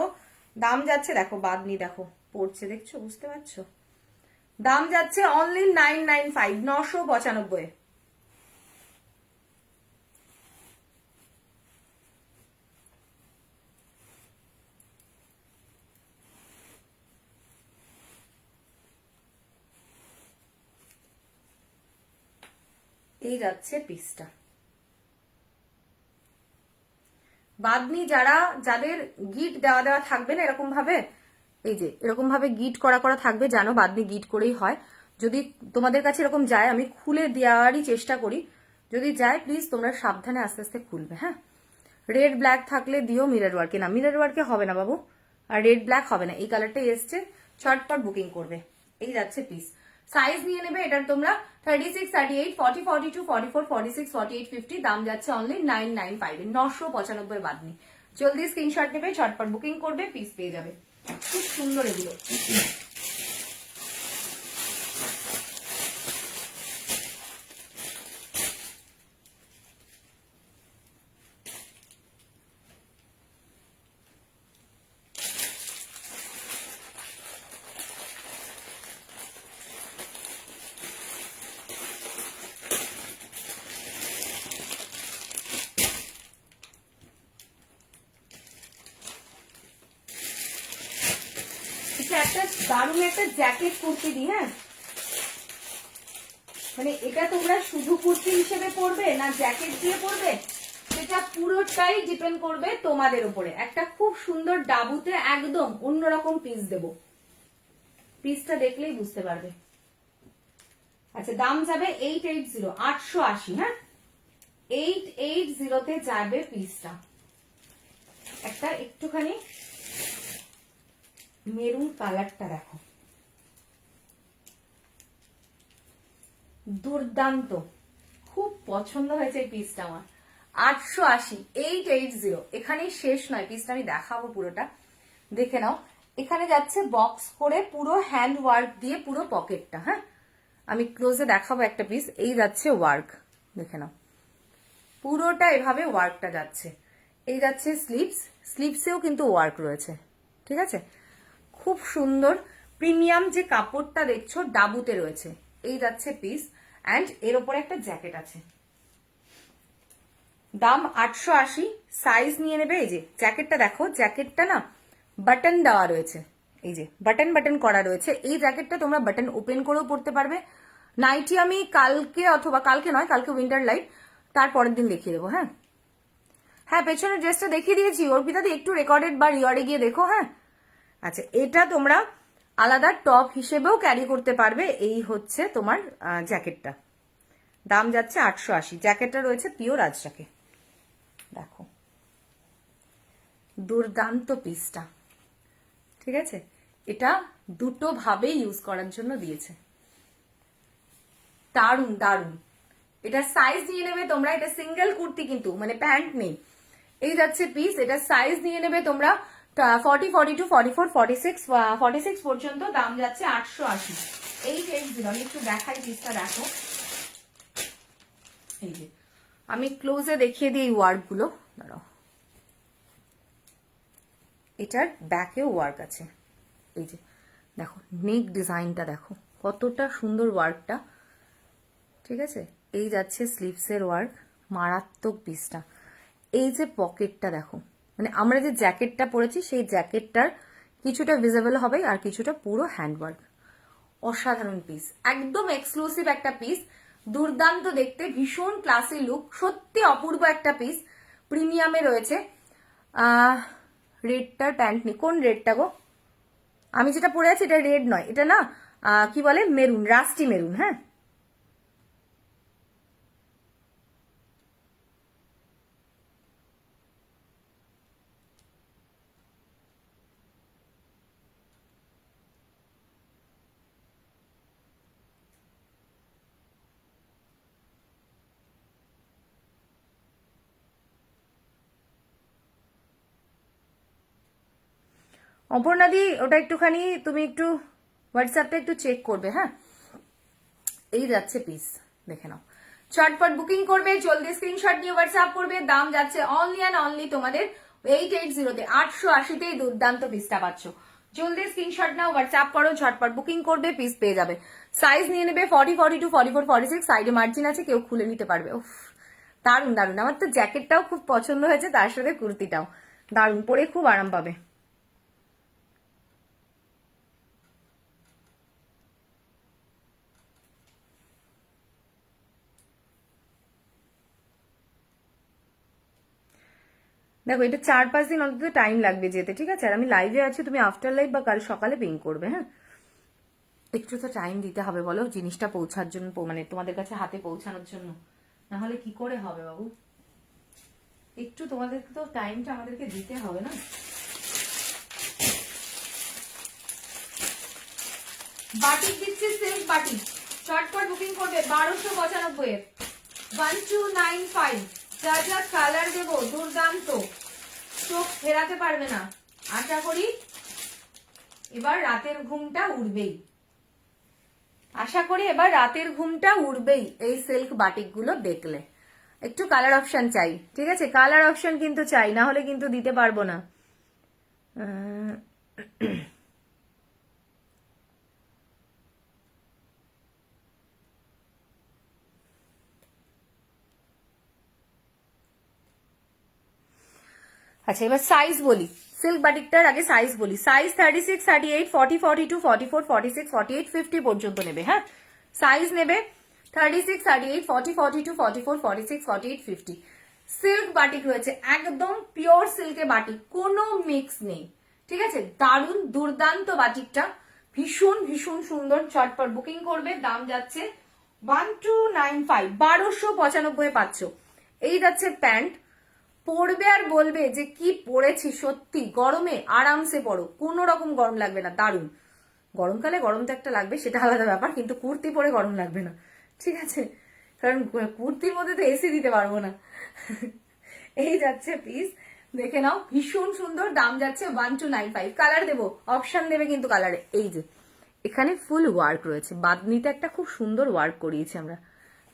দাম যাচ্ছে, দেখো বাদনি দেখো পড়ছে, দেখছো, বুঝতে পারছো? দাম যাচ্ছে অনলি 995, 995। এই যাচ্ছে পিসটা। বাদনি যাদের গিট দেওয়া থাকবে না এরকম ভাবে, এই যে এরকম ভাবে গিট করা থাকবে, জানো বাদনি গিট করেই হয়। যদি তোমাদের কাছে এরকম যায়, আমি খুলে দেওয়ারই চেষ্টা করি, যদি যায় প্লিজ তোমরা সাবধানে আস্তে আস্তে খুলবে। হ্যাঁ, রেড ব্ল্যাক থাকলে দিও, মিরর ওয়ার্কে না, মিরর ওয়ার্কে হবে না বাবু, আর রেড ব্ল্যাক হবে না। এই কালারটাই এসছে, ছটপট বুকিং করবে। এই যাচ্ছে পিস। সাইজ নিয়ে নেবে এটার তোমরা 36, 38, 40, 42, 44, 46, 48, 50। দাম যাচ্ছে অনলি 995 এ, 995 বাদনি। জলদি স্ক্রিনশট নেবে, ছটপট বুকিং করবে, পিস পেয়ে যাবে। খুব সুন্দর এগুলো। একটা দারুণ একটা জ্যাকেট কুর্তি দিই। হ্যাঁ, মানে এটা তোমরা শুধু কুর্তি হিসেবে পরবে না জ্যাকেট দিয়ে পরবে, সেটা পুরোটাই ডিপেন্ড করবে তোমাদের উপরে। একটা খুব সুন্দর ডাবুতে একদম অন্যরকম পিস দেব, পিসটা দেখলেই বুঝতে পারবে। আচ্ছা, দাম যাবে 880, 880। হ্যাঁ, 880 তে যাবে পিসটা। একটা একটুখানি মেরুন কালারটা দেখো, দুর্দান্ত, খুব পছন্দ হয়েছে এই পিসটা আমার। 880, 880। এখানেই শেষ নয়, পিসটা আমি দেখাবো পুরোটা, দেখে নাও। এখানে যাচ্ছে বক্স করে পুরো হ্যান্ড ওয়ার্ক দিয়ে পুরো পকেটটা। হ্যাঁ, আমি ক্লোজে দেখাবো একটা পিস। এই যাচ্ছে ওয়ার্ক, দেখে নাও, পুরোটা এভাবে ওয়ার্কটা যাচ্ছে। এই যাচ্ছে স্লিভস, স্লিভসেও কিন্তু ওয়ার্ক রয়েছে। ঠিক আছে, খুব সুন্দর প্রিমিয়াম যে কাপড়টা দেখছো ডাবুতে রয়েছে। এই যাচ্ছে পিস, অ্যান্ড এর ওপরে একটা জ্যাকেট আছে। দাম 880, সাইজ নিয়ে নেবে। এই যে জ্যাকেটটা দেখো, জ্যাকেটটা না বাটন দেওয়া রয়েছে, এই যে বাটন বাটন করা রয়েছে। এই জ্যাকেটটা তোমরা বাটন ওপেন করেও পড়তে পারবে। নাইটি আমি কালকে, অথবা কালকে নয়, কালকে উইন্টার লাইট, তারপরের দিন দেখিয়ে দেবো। হ্যাঁ, হ্যাঁ, পেছনের ড্রেসটা দেখিয়ে দিয়েছি, অর্পিতাদি একটু রেকর্ডেড বা রিওয়ার্ডে গিয়ে দেখো। হ্যাঁ, আচ্ছা, এটা তোমরা আলাদা টপ হিসেবেও ক্যারি করতে পারবে। এই হচ্ছে তোমার জ্যাকেটটা, দাম যাচ্ছে 880। জ্যাকেটটা রয়েছে পিওর রাজরাকে, দেখো দুর্দান্ত পিসটা। ঠিক আছে, এটা দুটো ভাবে ইউজ করার জন্য দিয়েছে। দারুন দারুন। এটা সাইজ নিয়ে নেবে তোমরা, এটা সিঙ্গেল কুর্তি কিন্তু মানে প্যান্ট নেই। এই যাচ্ছে পিস, এটা সাইজ নিয়ে নেবে তোমরা 40, 42, 44, 46, 46 পর্যন্ত। দাম যাচ্ছে 880। আমি একটু দেখাই পিসটা, দেখো এই যে আমি ক্লোজে দেখিয়ে দিই এই ওয়ার্ক গুলো, দাঁড়াও। এটার ব্যাকেও ওয়ার্ক আছে, এই যে দেখো নেক ডিজাইনটা দেখো কতটা সুন্দর ওয়ার্কটা, ঠিক আছে। এই যাচ্ছে স্লিভসের ওয়ার্ক, মারাত্মক পিসটা। এই যে পকেটটা দেখো, মানে আমরা যে জ্যাকেটটা পরেছি সেই জ্যাকেটটার কিছুটা ভিজিবল হবে আর কিছুটা পুরো হ্যান্ডওয়ার্ক। অসাধারণ পিস, একদম এক্সক্লুসিভ একটা পিস, দুর্দান্ত দেখতে, ভীষণ ক্লাসি লুক, সত্যি অপূর্ব একটা পিস, প্রিমিয়ামে রয়েছে। রেডটার প্যান্ট নেই, কোন রেডটা গো? আমি যেটা পরে আছি এটা রেড নয়, এটা না কি বলে মেরুন, রাস্টি মেরুন। হ্যাঁ, অপর্ণাদি ওটা একটুখানি তুমি একটু হোয়াটসঅ্যাপটা একটু চেক করবে। হ্যাঁ, এই যাচ্ছে পিস, দেখে নাও। চটপট বুকিং করবে, জলদি স্ক্রিনশট নিয়ে হোয়াটসঅ্যাপ করবে। দাম যাচ্ছে অনলি অ্যান্ড অনলি তোমাদের 880-তে, 880-তেই দুর্দান্ত পিসটা পাচ্ছ। জলদি স্ক্রিনশট নাও, হোয়াটসঅ্যাপ করো, ঝটপট বুকিং করবে, পিস পেয়ে যাবে। সাইজ নিয়ে নেবে 40, 42, 44, 46, সাইডে মার্জিন আছে, কেউ খুলে নিতে পারবে। উফ, দারুন দারুন। আমার তো জ্যাকেটটাও খুব পছন্দ হয়েছে, তার সাথে কুর্তিটাও দারুন, পরে খুব আরাম পাবে। দেখো এটা 4-5 দিন অন্তত টাইম লাগবে যেতে, ঠিক আছে। আর আমি লাইভে আছি, তুমি আফটার লাইভ বা কাল সকালে পিং করবে। হ্যাঁ, একটু তো টাইম দিতে হবে বলো জিনিসটা পৌঁছার জন্য, মানে তোমাদের কাছে হাতে পৌঁছানোর জন্য, না হলে কি করে হবে বাবু? একটু তোমাদেরকে তো টাইমটা আমাদেরকে দিতে হবে না। বাটিক দিচ্ছি, সিল্ক বাটিক, চটপট বুকিং করবে 1295 এর 1295। যা যা কালার দেবো দুর্দান্ত, চোখ ফেরাতে পারবে না। আশা করি এবার রাতের ঘুমটা উড়বেই, আশা করি এবার রাতের ঘুমটা উড়বেই এই সিল্ক বাটিক গুলো দেখলে। একটু কালার অপশন চাই, ঠিক আছে, কালার অপশন কিন্তু চাই, না হলে কিন্তু দিতে পারবো না। আচ্ছা, এবার সাইজ বলি, সিল্ক বাটিকটার আগে সাইজ বলি। সাইজ 36, 38, 40, 42, 44, 46, 48, 50 পর্যন্ত নেবে। হ্যাঁ, সাইজ নেবে 36, 38, 40, 42, 44, 46, 48, 50। সিল্ক বাটিক রয়েছে, একদম পিওর সিল্কে বাটিক, কোনো মিক্স নেই, ঠিক আছে। দারুণ দুর্দান্ত বাটিকটা, ভীষণ ভীষণ সুন্দর। চটপট বুকিং করবে, দাম যাচ্ছে 1295, 1295 পাচ্ছ। এই যাচ্ছে প্যান্ট, পরবে আর বলবে যে কি পরেছি, সত্যি গরমে আরামসে পরো, কোনো রকম গরম লাগবে না। দারুণ, গরমকালে গরম তো একটা লাগবে, সেটা আলাদা ব্যাপার, কিন্তু কুর্তি পরে গরম লাগবে না, ঠিক আছে, কারণ কুর্তির মধ্যে তো এসি দিতে পারবো না। এই যাচ্ছে পিস, দেখে নাও, ভীষণ সুন্দর। দাম যাচ্ছে 1295। কালার দেবো, অপশন দেবে কিন্তু কালারে। এই যে এখানে ফুল ওয়ার্ক রয়েছে, বাদনিতে একটা খুব সুন্দর ওয়ার্ক করিয়েছি আমরা,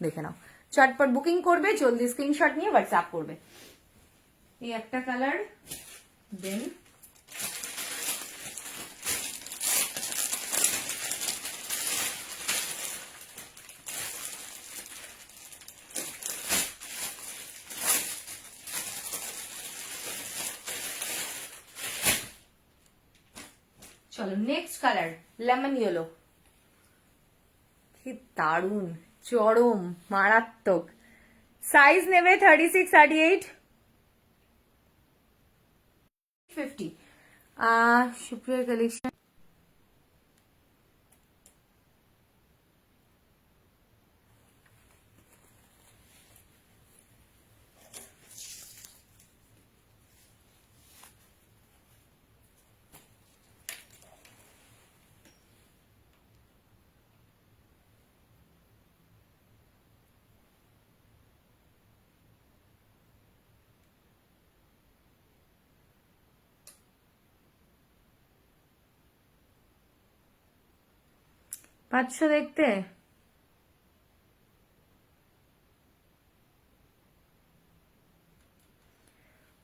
দেখে নাও। চটপট বুকিং করবে, জলদি স্ক্রিনশট নিয়ে হোয়াটসঅ্যাপ করবে। এই একটা কালার, দেন চলো নেক্সট কালার, লেমন ইয়েলো। কি দারুন, চরম মারাত্মক। সাইজ নেবে 36, 38, 50। সুপ্রিয়ার কালেকশন, 500 দেখতে?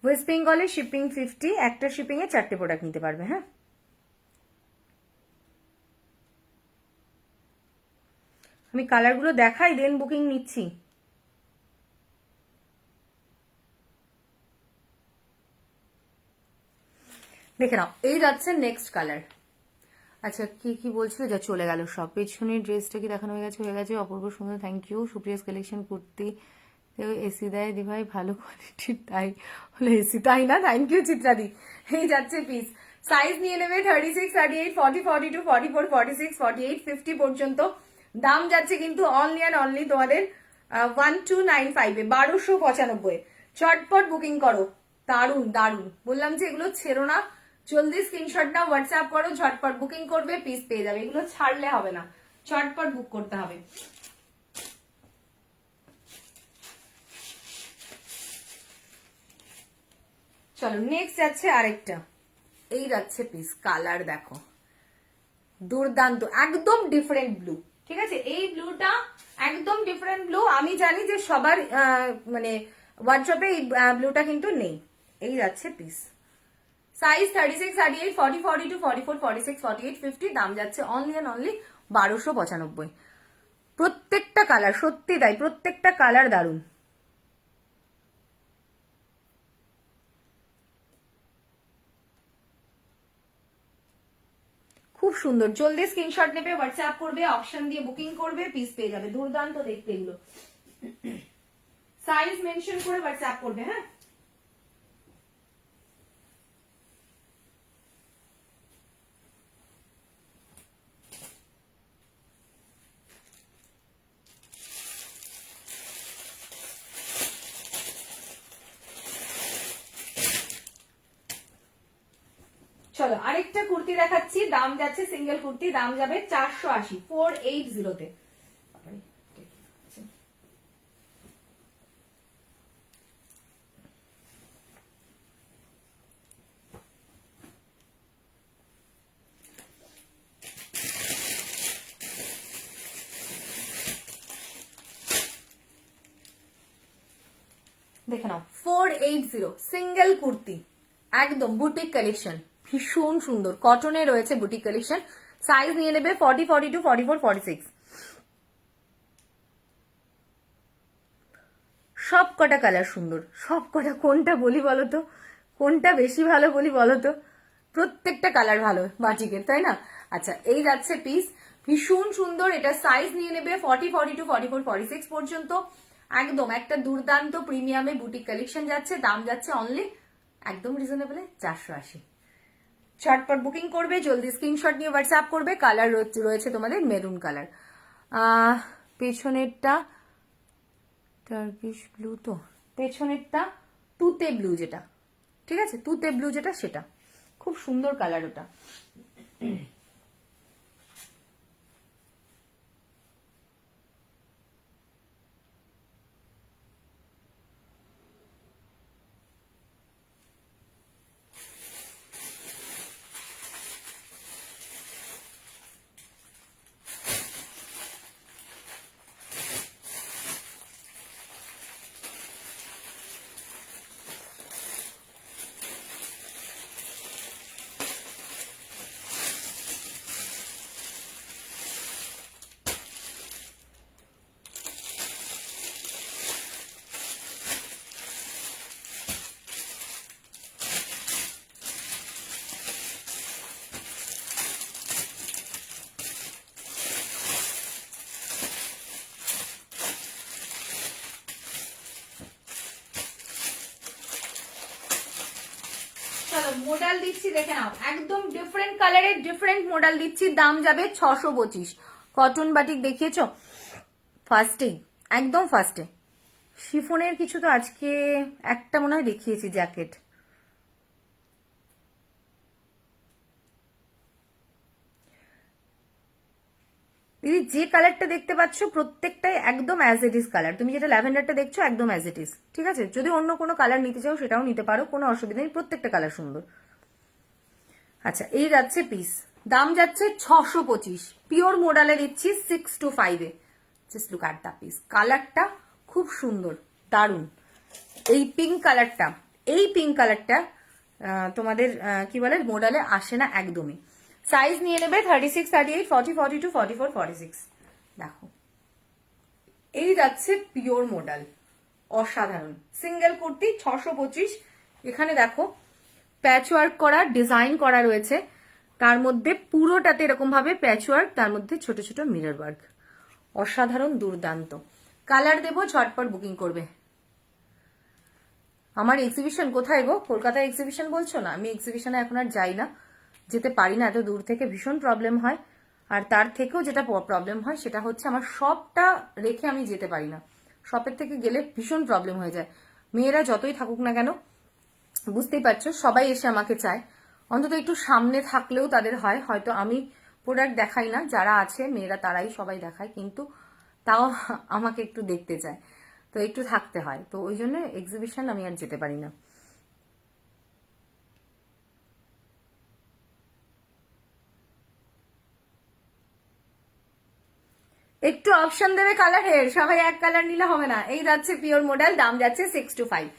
ওয়েস্ট বেঙ্গলে শিপিং 50, একটা শিপিং এ 4টে প্রোডাক্ট নিতে পারবে। হ্যাঁ, আমি কালারগুলো দেখাই, দেন বুকিং নিচ্ছি। দেখে নাও, এই যাচ্ছে নেক্সট কালার। আচ্ছা, কি কি বলছিল, যা চলে গেল সব। পেছনের ড্রেসটা কি দেখানো হয়ে গেছে? হয়ে গেছে। অপূর্ব সুন্দর, thank you. Supriya's collection kurti এসি দেয় দি ভাই, ভালো কোয়ালিটির, তাই হলো এসি, তাই না? থ্যাংক ইউ চিত্রাদি। এই যাচ্ছে পিস। সাইজ নিয়ে নেবে 36, 38, 40, 42, 44, 46, 48, 50 পর্যন্ত। দাম যাচ্ছে কিন্তু অনলি অ্যান্ড অনলি তোমাদের 1295 এ, 1295। চটপট বুকিং করো। দারুন দারুন, বললাম যে এগুলো ছেড়ো না, জলদি স্ক্রিনশট নাও, হোয়াটসঅ্যাপ করো, ঝটপট বুকিং করবে, পিস পেয়ে যাবে। এগুলো ছাড়লে হবে না, চটপট বুক করতে হবে। চলো নেক্সট যাচ্ছে আরেকটা। এই যাচ্ছে পিস, কালার দেখো, দুর্দান্ত, একদম ডিফারেন্ট ব্লু। ঠিক আছে, এই ব্লুটা একদম ডিফারেন্ট ব্লু। আমি জানি যে সবার মানে হোয়াটসঅ্যাপে এই ব্লুটা কিন্তু নেই। এই যাচ্ছে পিস। সাইজ 36, 38, 40, 42, 44, 46, 48, 50। দাম যাচ্ছে অনলি অ্যান্ড অনলি 1295। প্রত্যেকটা কালার সত্যি তাই, প্রত্যেকটা কালার দারুন। খুব সুন্দর, জলদি স্ক্রিনশট নেবে, হোয়াটসঅ্যাপ করবে, অপশন দিয়ে বুকিং করবে, পিস পেয়ে যাবে। দুর্দান্ত দেখতে এগুলো। সাইজ মেনশন করে হোয়াটসঅ্যাপ করবে। হ্যাঁ, চলো আরেকটা কুর্তি দেখাচ্ছি। দাম যাচ্ছে, সিঙ্গেল কুর্তি দাম যাবে 480, 480 তে। দেখে নাও, 480 সিঙ্গেল কুর্তি, একদম বুটিক কালেকশন, ভীষণ সুন্দর, কটনে রয়েছে বুটিক কালেকশন। সাইজ নিয়ে নেবে 40, 42, 44, 46। সব কটা কালার সুন্দর, সব কটা। কোনটা বলি বলো তো, কোনটা বেশি ভালো বলি বলো তো? প্রত্যেকটা কালার ভালো বাটিকের, তাই না? আচ্ছা, এই যাচ্ছে পিস, ভীষণ সুন্দর। এটা সাইজ নিয়ে নেবে 40, 42, 44, 46 পর্যন্ত। একদম একটা দুর্দান্ত প্রিমিয়ামে বুটিক কালেকশন যাচ্ছে। দাম যাচ্ছে অনলি একদম রিজনেবলে 480। ঝটপট বুকিং করবে, জলদি স্ক্রিনশট নিয়ে হোয়াটসঅ্যাপ করবে। কালার রয়েছে তোমাদের মেরুন কালার। পেছনেরটা টার্কিশ ব্লু, তো পেছনেরটা তুতে ব্লু যেটা, ঠিক আছে, তুতে ব্লু যেটা, সেটা খুব সুন্দর কালার ওটা। চলো মডেল দিচ্ছি, দেখে নাও, একদম ডিফারেন্ট কালারের ডিফারেন্ট মডেল দিচ্ছি। দাম যাবে 625। কটন বাটিক দেখিয়েছো ফার্স্টেই, একদম ফার্স্টে। শিফনের কিছু তো আজকে একটা মনে হয় দেখিয়েছি, জ্যাকেট। দিদি যে কালারটা দেখতে পাচ্ছ প্রত্যেকটাই একদম অ্যাজ ইট ইজ কালার। তুমি যেটা ল্যাভেন্ডারটা দেখছো একদম অ্যাজ ইট ইজ, ঠিক আছে? যদি অন্য কোনো কালার নিতে চাও সেটাও নিতে পারো, কোনো অসুবিধা নেই, প্রত্যেকটা কালার সুন্দর। আচ্ছা, এই যাচ্ছে পিস, দাম যাচ্ছে 625, পিওর মোডালে দিচ্ছি 625-এ। Just look at the piece, কালারটা খুব সুন্দর, দারুন। এই পিঙ্ক কালারটা তোমাদের কি বলে মোডালে আসে না একদমই। সাইজ নিয়ে নেবে 36, 38, 40, 42, 44, 46। দেখো এই যাচ্ছে পিওর মোডাল, অসাধারণ সিঙ্গেল কুর্তি 625। এখানে দেখো প্যাচওয়ার্ক করা, ডিজাইন করা রয়েছে, তার মধ্যে পুরোটাতে এরকম ভাবে প্যাচওয়ার্ক, তার মধ্যে ছোট ছোট মিরর ওয়ার্ক, অসাধারণ দুর্দান্ত। কালার দেবো, ঝটপট বুকিং করবে। আমার এক্সিবিশন কোথায় গো? কলকাতা এক্সিবিশন বলছো না? আমি এক্সিবিশনে এখন আর যাই না, যেতে পারি না, এত দূর থেকে ভীষণ প্রবলেম হয়। আর তার থেকেও যেটা প্রবলেম হয় সেটা হচ্ছে আমার শপটা রেখে আমি যেতে পারি না, শপের থেকে গেলে ভীষণ প্রবলেম হয়ে যায়। মেয়েরা যতই থাকুক না কেন, বুঝতেই পারছো, সবাই এসে আমাকে চায়, অন্তত একটু সামনে থাকলেও তাদের হয়। হয়তো আমি প্রোডাক্ট দেখাই না, যারা আছে মেয়েরা তারাই সবাই দেখায়, কিন্তু তাও আমাকে একটু দেখতে চায়, তো একটু থাকতে হয়, তো ওই জন্য এক্সিবিশন আমি আর যেতে পারি না। একটু অপশন দেবে কালারের, সবাই এক কালার নিলে হবে না। এই যাচ্ছে পিওর মডেল, দাম যাচ্ছে 625,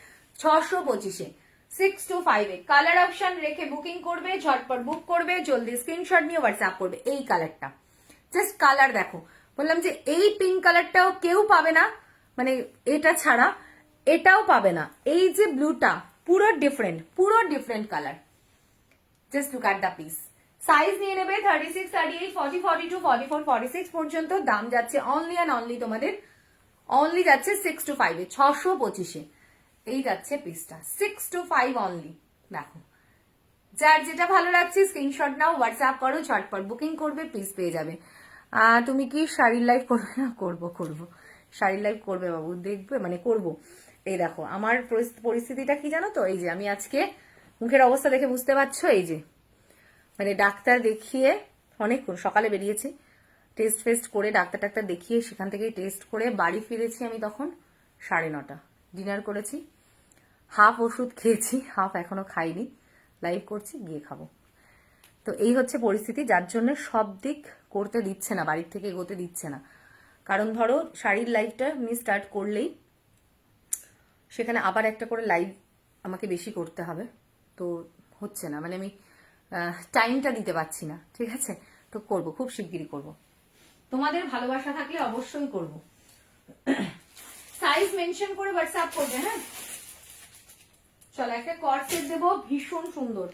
625-এ 625-এ। কালার অপশন রেখে বুকিং করবে, ঝটপট বুক করবে, জলদি স্ক্রিনশট নিয়ে হোয়াটসঅ্যাপ করবে। এই কালারটা জাস্ট কালার দেখো, বললাম যে এই পিঙ্ক কালারটাও কেউ পাবে না, মানে এটা ছাড়া এটাও পাবে না। এই যে ব্লুটা পুরো different colour, just look at the piece. Size নিয়ে নেবে 36, 38, 40, 42, 44, 46 পর্যন্ত। দাম যাচ্ছে অনলি অ্যান্ড অনলি তোমাদের, অনলি যাচ্ছে 625-এ, 625-এ। এই যাচ্ছে পিসটা 625 অনলি। দেখো যার যেটা ভালো লাগছে স্ক্রিনশট নাও, হোয়াটসঅ্যাপ করো, ঝটপট বুকিং করবে, পিস পেয়ে যাবে। তুমি কি শাড়ির লাইভ করবে না? করবো, শাড়ির লাইভ করবে বাবু, দেখবে মানে করব। এই দেখো আমার পরিস্থিতিটা কি জানো তো, এই যে আমি আজকে মুখের অবস্থা দেখে বুঝতে পারছো, এই যে মানে ডাক্তার দেখিয়ে অনেকক্ষণ সকালে বেরিয়েছি, টেস্ট ফেস্ট করে ডাক্তার দেখিয়ে সেখান থেকেই টেস্ট করে বাড়ি ফিরেছি আমি তখন 9:30। ডিনার করেছি, হাফ ওষুধ খেয়েছি, হাফ এখনো খাইনি, লাইভ করছি, গিয়ে খাবো। তো এই হচ্ছে পরিস্থিতি, যার জন্য সব দিক করতে দিচ্ছে না, বাড়ির থেকে এগোতে দিচ্ছে না। কারণ ধরো শাড়ির লাইভটা আমি স্টার্ট করলেই সেখানে আবার একটা করে লাইভ আমাকে বেশি করতে হবে, তো হচ্ছে না, মানে আমি টাইমটা দিতে পারছি না, ঠিক আছে? তো করব, খুব শিগগিরই করব, তোমাদের ভালোবাসা থাকলে অবশ্যই করব। সাইজ মেনশন করে হোয়াটসঅ্যাপ করবে, হ্যাঁ? চলো একটা কর্ড সেট দেবো, ভীষণ সুন্দর।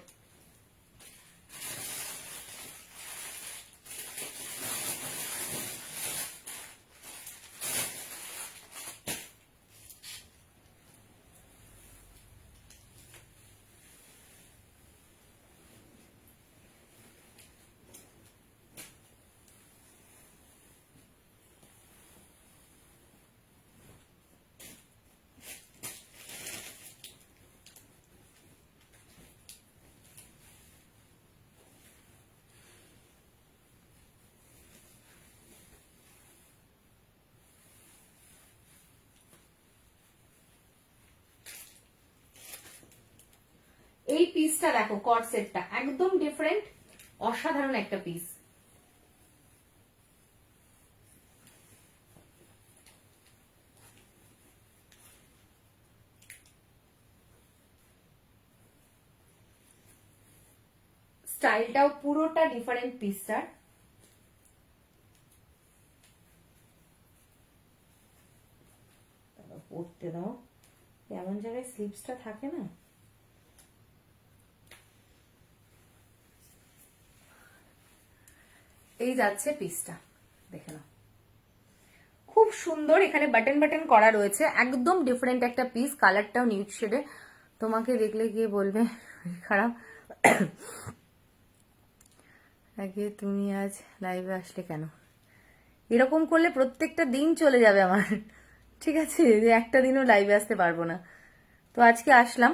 এই পিসটা দেখো, কর্ড সেটটা একদম ডিফারেন্ট, অসাধারণ একটা পিস। স্টাইলটাও পুরোটা ডিফারেন্ট পিসটার। পড়তে দাও, এমন জায়গায় স্লিপসটা থাকে না। এই যাচ্ছে পিসটা, দেখে নাও, খুব সুন্দর। এখানে বাটন বাটন করা রয়েছে, একদম ডিফারেন্ট একটা পিস, কালারটাও নিউড শেডে। তোমাকে দেখলে গিয়ে বলবে খারাপ আগে তুমি আজ লাইভে আসলে কেন? এরকম করলে প্রত্যেকটা দিন চলে যাবে আমার, ঠিক আছে? যে একটা দিনও লাইভে আসতে পারবো না। তো আজকে আসলাম,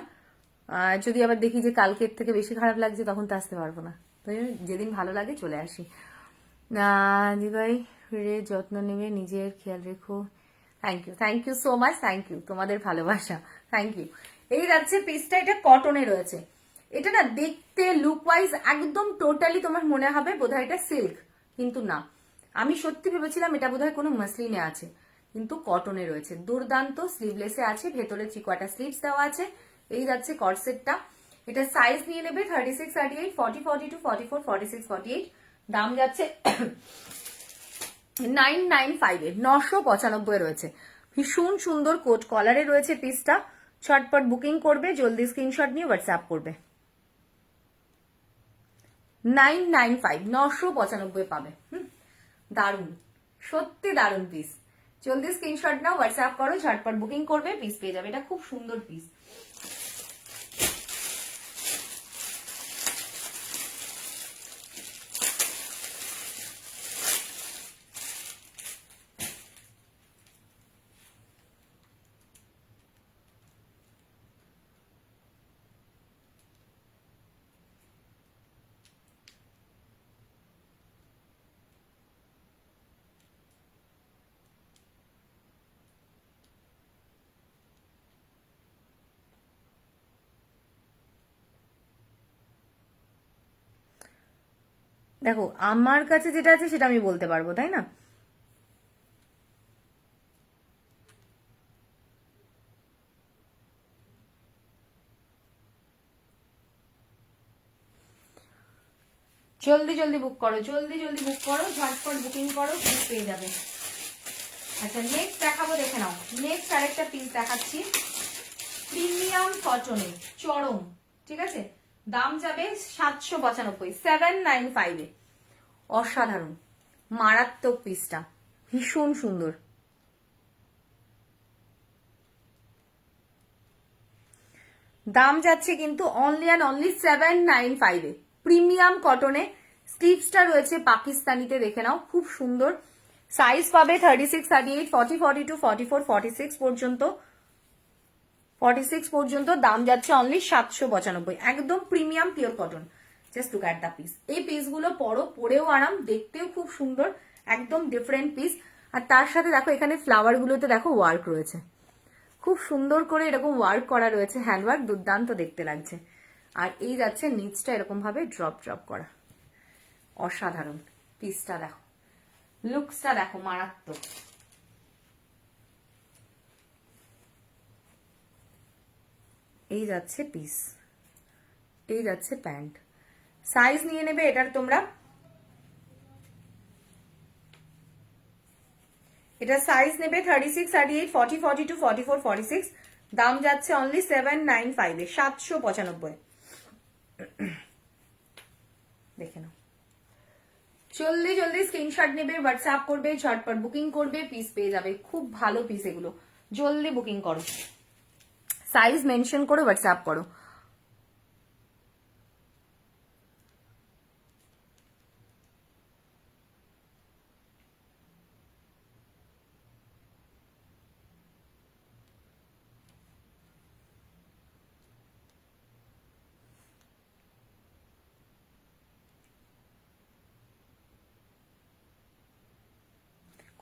যদি আবার দেখি যে কালকের থেকে বেশি খারাপ লাগছে তখন তো আসতে পারবো না, তো যেদিন ভালো লাগে চলে আসি। দিভাই রে যত্ন নেবে, নিজের খেয়াল রেখো। Thank you so much, thank you, তোমাদের ভালোবাসা, থ্যাংক ইউ। এই যাচ্ছে পিসটা, এটা কটনে রয়েছে, এটা না দেখতে লুক ওয়াইজ একদম টোটালি তোমার মনে হবে বোধহয় এটা সিল্ক, কিন্তু না, আমি সত্যি ভেবেছিলাম এটা বোধহয় কোনো মাসলিনে আছে, কিন্তু কটনে রয়েছে। দুর্দান্ত, স্লিভলেসে আছে, ভেতরে 3/4 স্লিভস দেওয়া আছে। এই যাচ্ছে কর্সেটটা। এটা সাইজ নিয়ে নেবে 36, 38, 40, 42, 44, 46, 48। দাম যাচ্ছে 995 এর, 995 রয়েছে। ভীষণ সুন্দর কোট কলারে রয়েছে পিসটা। ঝটপট বুকিং করবে, জলদি স্ক্রিনশট নিয়ে হোয়াটসঅ্যাপ করবে। 995, 995 পাবে। দারুন, সত্যি দারুন পিস। জলদি স্ক্রিনশট নাও, হোয়াটসঅ্যাপ করো, ঝটপট বুকিং করবে, পিস পেয়ে যাবে। এটা খুব সুন্দর পিস। দেখো আমার কাছে যেটা আছে সেটা আমি বলতে পারবো, তাই না? জলদি জলদি বুক করো, জলদি জলদি বুক করো, ঝটপট বুকিং করো, পিস পেয়ে যাবে। আচ্ছা নেক্সট দেখাবো, দেখে নাও। নেক্সট আরেকটা পিস দেখাচ্ছি, প্রিমিয়াম কটনে, চরম, ঠিক আছে? দাম যাবে 795, 795 এ। অসাধারণ, মারাত্মক পিসটা, ভীষণ সুন্দর। দাম যাচ্ছে কিন্তু অনলি অ্যান্ড অনলি 795 এ। প্রিমিয়াম কটনে, স্লিভসটা রয়েছে পাকিস্তানিতে, দেখে নাও, খুব সুন্দর। সাইজ পাবে 36, 38, 40, 42, 44, 46 পর্যন্ত, 46 পর্যন্ত। দাম যাচ্ছে অনলি 795, একদম premium pure cotton. Just look at the piece. এই পিসগুলো পরো, পরেও আরাম, দেখতেও খুব সুন্দর, একদম ডিফারেন্ট পিস। আর তার সাথে দেখো এখানে ফ্লাওয়ার গুলোতে দেখো ওয়ার্ক রয়েছে, খুব সুন্দর করে এরকম ওয়ার্ক করা রয়েছে, হ্যান্ডওয়ার্ক, দুর্দান্ত দেখতে লাগছে। আর এই যাচ্ছে নিচটা এরকম ভাবে ড্রপ ড্রপ করা, অসাধারণ। পিসটা দেখো, লুকসটা দেখো, মারাত্মক। এই যাচ্ছে পিস, এই যাচ্ছে প্যান্ট। সাইজ নিয়ে নেবে এটার তোমরা, এটা সাইজ নেবে 36, 38, 40, 42, 44, 46। দাম যাচ্ছে অনলি 795 এ, 795। দেখে নাও, জলদি জলদি স্ক্রিনশট নেবে, হোয়াটসঅ্যাপ করবে, ঝটপট বুকিং করবে, পিস পেয়ে যাবে। খুব ভালো পিস এগুলো, জলদি বুকিং করো, সাইজ মেনশন করে হোয়াটসঅ্যাপ করো।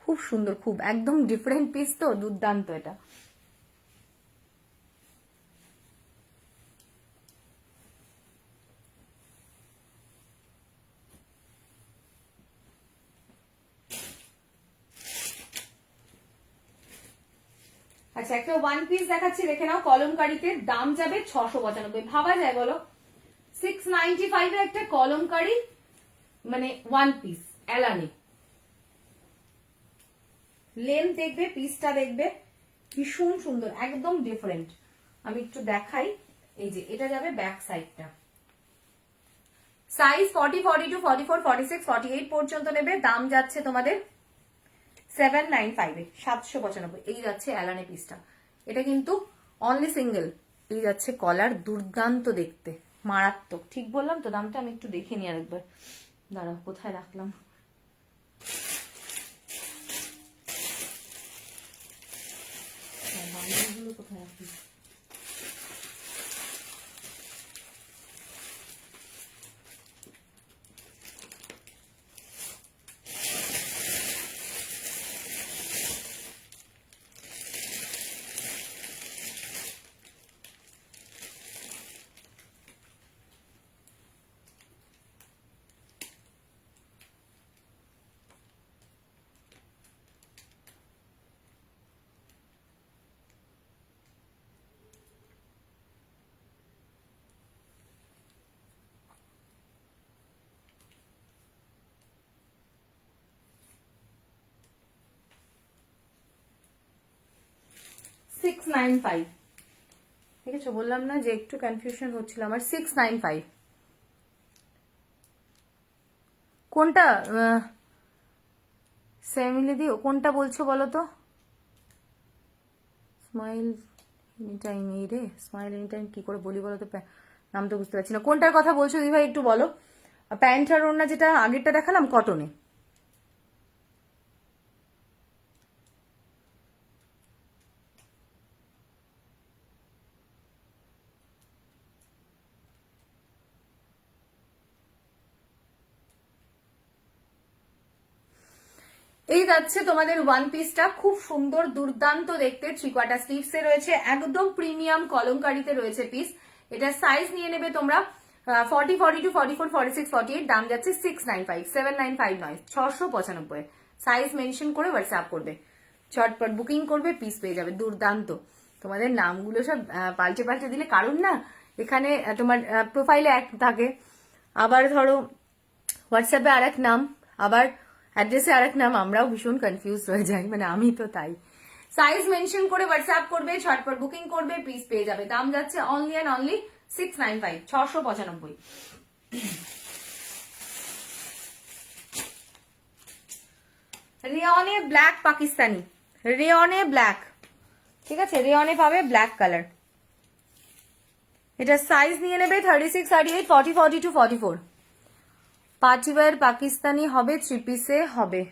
খুব সুন্দর, খুব একদম ডিফারেন্ট পিস তো, দুর্দান্ত এটা। আচ্ছা একটা ওয়ান পিস দেখাচ্ছি, দেখে নাও, কলমকারিতে। দাম যাবে 695, ভাবা যায় বলো? 695 এ একটা কলমকারি, মানে ওয়ান পিস এলানে। লেন দেখবে, পিসটা দেখবে, ভীষণ সুন্দর, একদম ডিফারেন্ট। আমি একটু দেখাই, এই যে এটা যাবে ব্যাক সাইডটা। সাইজ 40, 42, 44, 46, 48 পর্যন্ত নেবে। দাম যাচ্ছে তোমাদের 795 এ, 795। এই যাচ্ছে অ্যালানে পিসটা, এটা কিন্তু অনলি সিঙ্গেল। এই যাচ্ছে কলার, দুর্দান্ত দেখতে, মারাত্মক। ঠিক বললাম তো দামটা? আমি একটু দেখে নিই আরেকবার, দাঁড়াও কোথায় রাখলাম। কোথায় রাখি? 695, ঠিক আছে? বললাম না যে একটু কনফিউশন হচ্ছিল আমার। 695 কোনটা সেমিলিদি, কোনটা বলছো বলো তো? স্মাইল এনি টাইম, এই রে স্মাইল এনি টাইম কি করে বলি বলো তো, নাম তো বুঝতে পারছি না। কোনটার কথা বলছো দিদি ভাই একটু বলো। প্যান্ট আর ওড়না যেটা আগেরটা দেখালাম কটনে। এই যাচ্ছে তোমাদের ওয়ান পিসটা, খুব সুন্দর দুর্দান্ত দেখতে, 3/4 স্লিভস এ রয়েছে, একদম প্রিমিয়াম কলমকারিতে রয়েছে পিস। এটা সাইজ নিয়ে নেবে তোমরা 40, 42, 44, 46, 48। দাম যাচ্ছে 695, 795 নয়, 695। সাইজ মেনশন করে হোয়াটসঅ্যাপ করবে, চটপট বুকিং করবে, পিস পেয়ে যাবে। দুর্দান্ত। তোমাদের নামগুলো সব পাল্টে পাল্টে দিলে, কারণ না এখানে তোমার প্রোফাইলে এক থাকে, আবার ধরো হোয়াটসঅ্যাপে আর এক নাম, আবার অ্যাড্রেসে আরেক নাম, আমরাও ভীষণ কনফিউজ হয়ে যাই, মানে আমি তো তাই। সাইজ মেনশন করে হোয়াটসঅ্যাপ করবে, ঝটপট বুকিং করবে, পিস পেয়ে যাবে। দাম যাচ্ছে অনলি অ্যান্ড অনলি 695, 695। রেয়নে ব্ল্যাক পাকিস্তানি, রেয়নে ব্ল্যাক, ঠিক আছে? রেয়নে পাবে ব্ল্যাক কালার। এটা সাইজ নিয়ে নেবে 36, 38, 40, 42, 44। পার্টিওয়্যার পাকিস্তানি হবে, 3 পিসে হবে।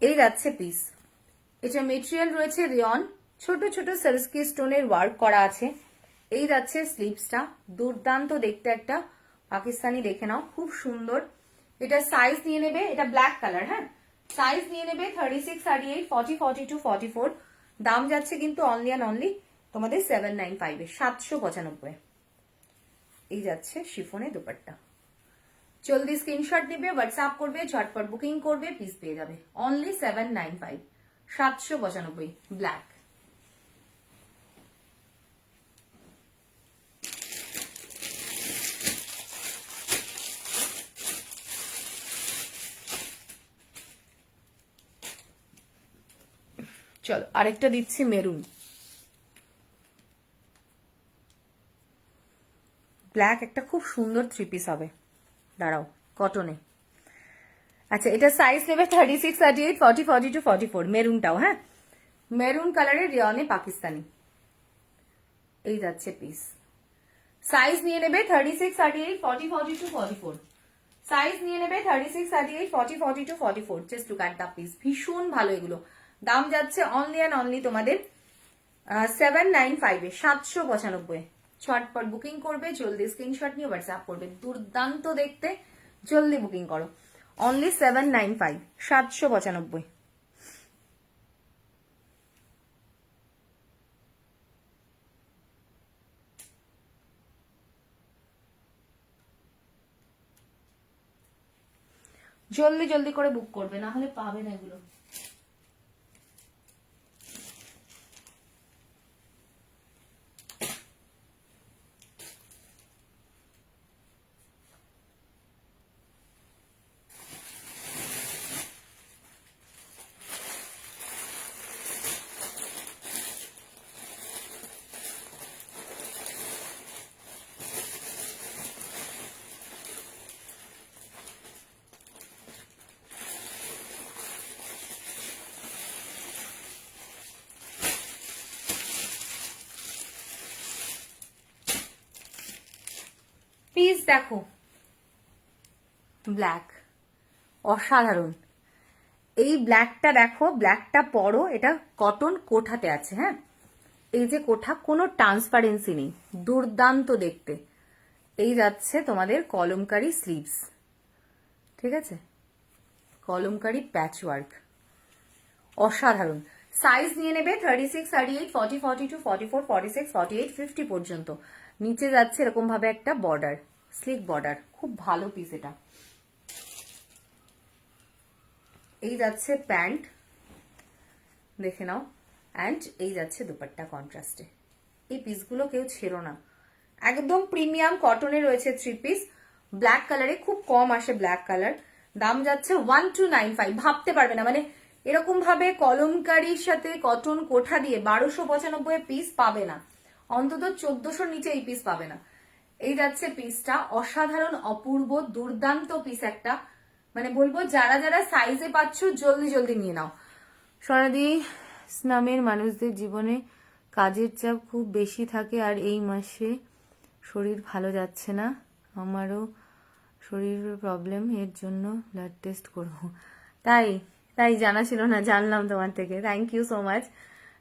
এই যাচ্ছে পিস। এটা মেটেরিয়াল রয়েছে রেয়ন, ছোট ছোট সারস্কি স্টোনের ওয়ার্ক করা আছে। এই যাচ্ছে স্লিভসটা, দুর্দান্ত দেখতে একটা পাকিস্তানি, দেখে নাও খুব সুন্দর। এটা সাইজ নিয়ে নেবে, এটা ব্ল্যাক কালার, হ্যাঁ, সাইজ নিয়ে নেবে 36, 38, 40, 42, 44। দাম যাচ্ছে কিন্তু অনলি অ্যান্ড অনলি তোমাদের 795 এ, 795। এই যাচ্ছে শিফনে দুপাট্টা। জলদি স্ক্রিনশট দিবে, হোয়াটসঅ্যাপ করবে, ঝটপট বুকিং করবে, পিস পেয়ে যাবে অনলি 795, 795 ব্ল্যাক। চলো আরেকটা দিচ্ছি মেরুন, ব্ল্যাক, একটা খুব সুন্দর 3 পিস হবে, দাঁড়াও, কটনে। আচ্ছা, এটা সাইজ নেবে 36, 38, 40, 42, 44, মেরুনটাও, হ্যাঁ, মেরুন কালারের রেয়নে পাকিস্তানি। এই যাচ্ছে পিস। সাইজ নিয়ে নেবে 36, 38, 40, 42, 44। সাইজ নিয়ে নেবে 36, 38, 40, 42, 44। Just look at the piece, ভীষণ ভালো এগুলো। দাম যাচ্ছে অনলি অ্যান্ড অনলি তোমাদের 795 এ, 795। ছটপট বুকিং করবে, জলদি স্ক্রিনশট নিয়ে হোয়াটসঅ্যাপ করবে। দুর্দান্ত দেখতে, জলদি বুকিং করো। অনলি 795, 795। জলদি জলদি করে বুক করবে, না হলে পাবে না এগুলো। পিস দেখো, ব্ল্যাক, অসাধারণ। এই ব্ল্যাকটা দেখো, ব্ল্যাকটা পরো, এটা কটন কোঠাতে আছে, হ্যাঁ, এই যে কোঠা, কোনো ট্রান্সপারেন্সি নেই, দুর্দান্ত দেখতে। এই যাচ্ছে তোমাদের কলমকারি স্লিভস, ঠিক আছে, কলমকারি প্যাচ ওয়ার্ক, অসাধারণ। সাইজ নিয়ে নেবে 36, 38, 40, 42, 44, 46, 48, 50 পর্যন্ত। নিচে যাচ্ছে এরকম ভাবে একটা বর্ডার, স্লিক বর্ডার, খুব ভালো পিস এটা। এই যাচ্ছে প্যান্ট, দেখে নাও, অ্যান্ড এই যাচ্ছে দুপাট্টা কন্ট্রাস্টে। এই পিসগুলো কেউ ছেড়ো না, একদম প্রিমিয়াম কটনে রয়েছে 3 পিস, ব্ল্যাক কালারে, খুব কম আসে ব্ল্যাক কালার। দাম যাচ্ছে 1295, ভাবতে পারবে না, মানে এরকম ভাবে কলমকারির সাথে কটন কোঠা দিয়ে 1295 পিস পাবে না, অন্তত 1400 নিচে এই পিস পাবে না। এই যাচ্ছে পিসটা, অসাধারণ অপূর্ব দুর্দান্ত পিস একটা, মানে বলবো যারা যারা সাইজে পাচ্ছ জলদি জলদি নিয়ে নাও। সোনাদি, ইসলামের মানুষদের জীবনে কাজের চাপ খুব বেশি থাকে, আর এই মাসে শরীর ভালো যাচ্ছে না, আমারও শরীরের প্রবলেম, এর জন্য ব্লাড টেস্ট করবো। তাই তাই জানা ছিল না, জানলাম তোমার থেকে, থ্যাংক ইউ সো মাচ।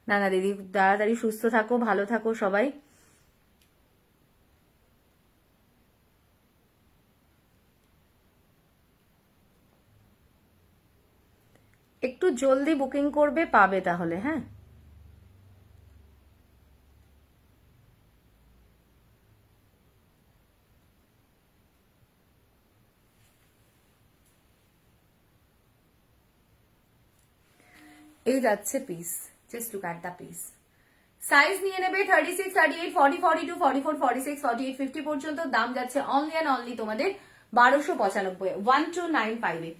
না না দিদি, তাড়াতাড়ি সুস্থ থাকো, ভালো থাকো সবাই। একটু জলদি বুকিং করবে, পাবে তাহলে। হ্যাঁ, এই যাচ্ছে piece, just look at the piece. Size নিয়ে নেবে 36, 38, 40, 42, 44, 46, 48, 50 পর্যন্ত। দাম যাচ্ছে অনলি অ্যান্ড অনলি তোমাদের 1295, 1295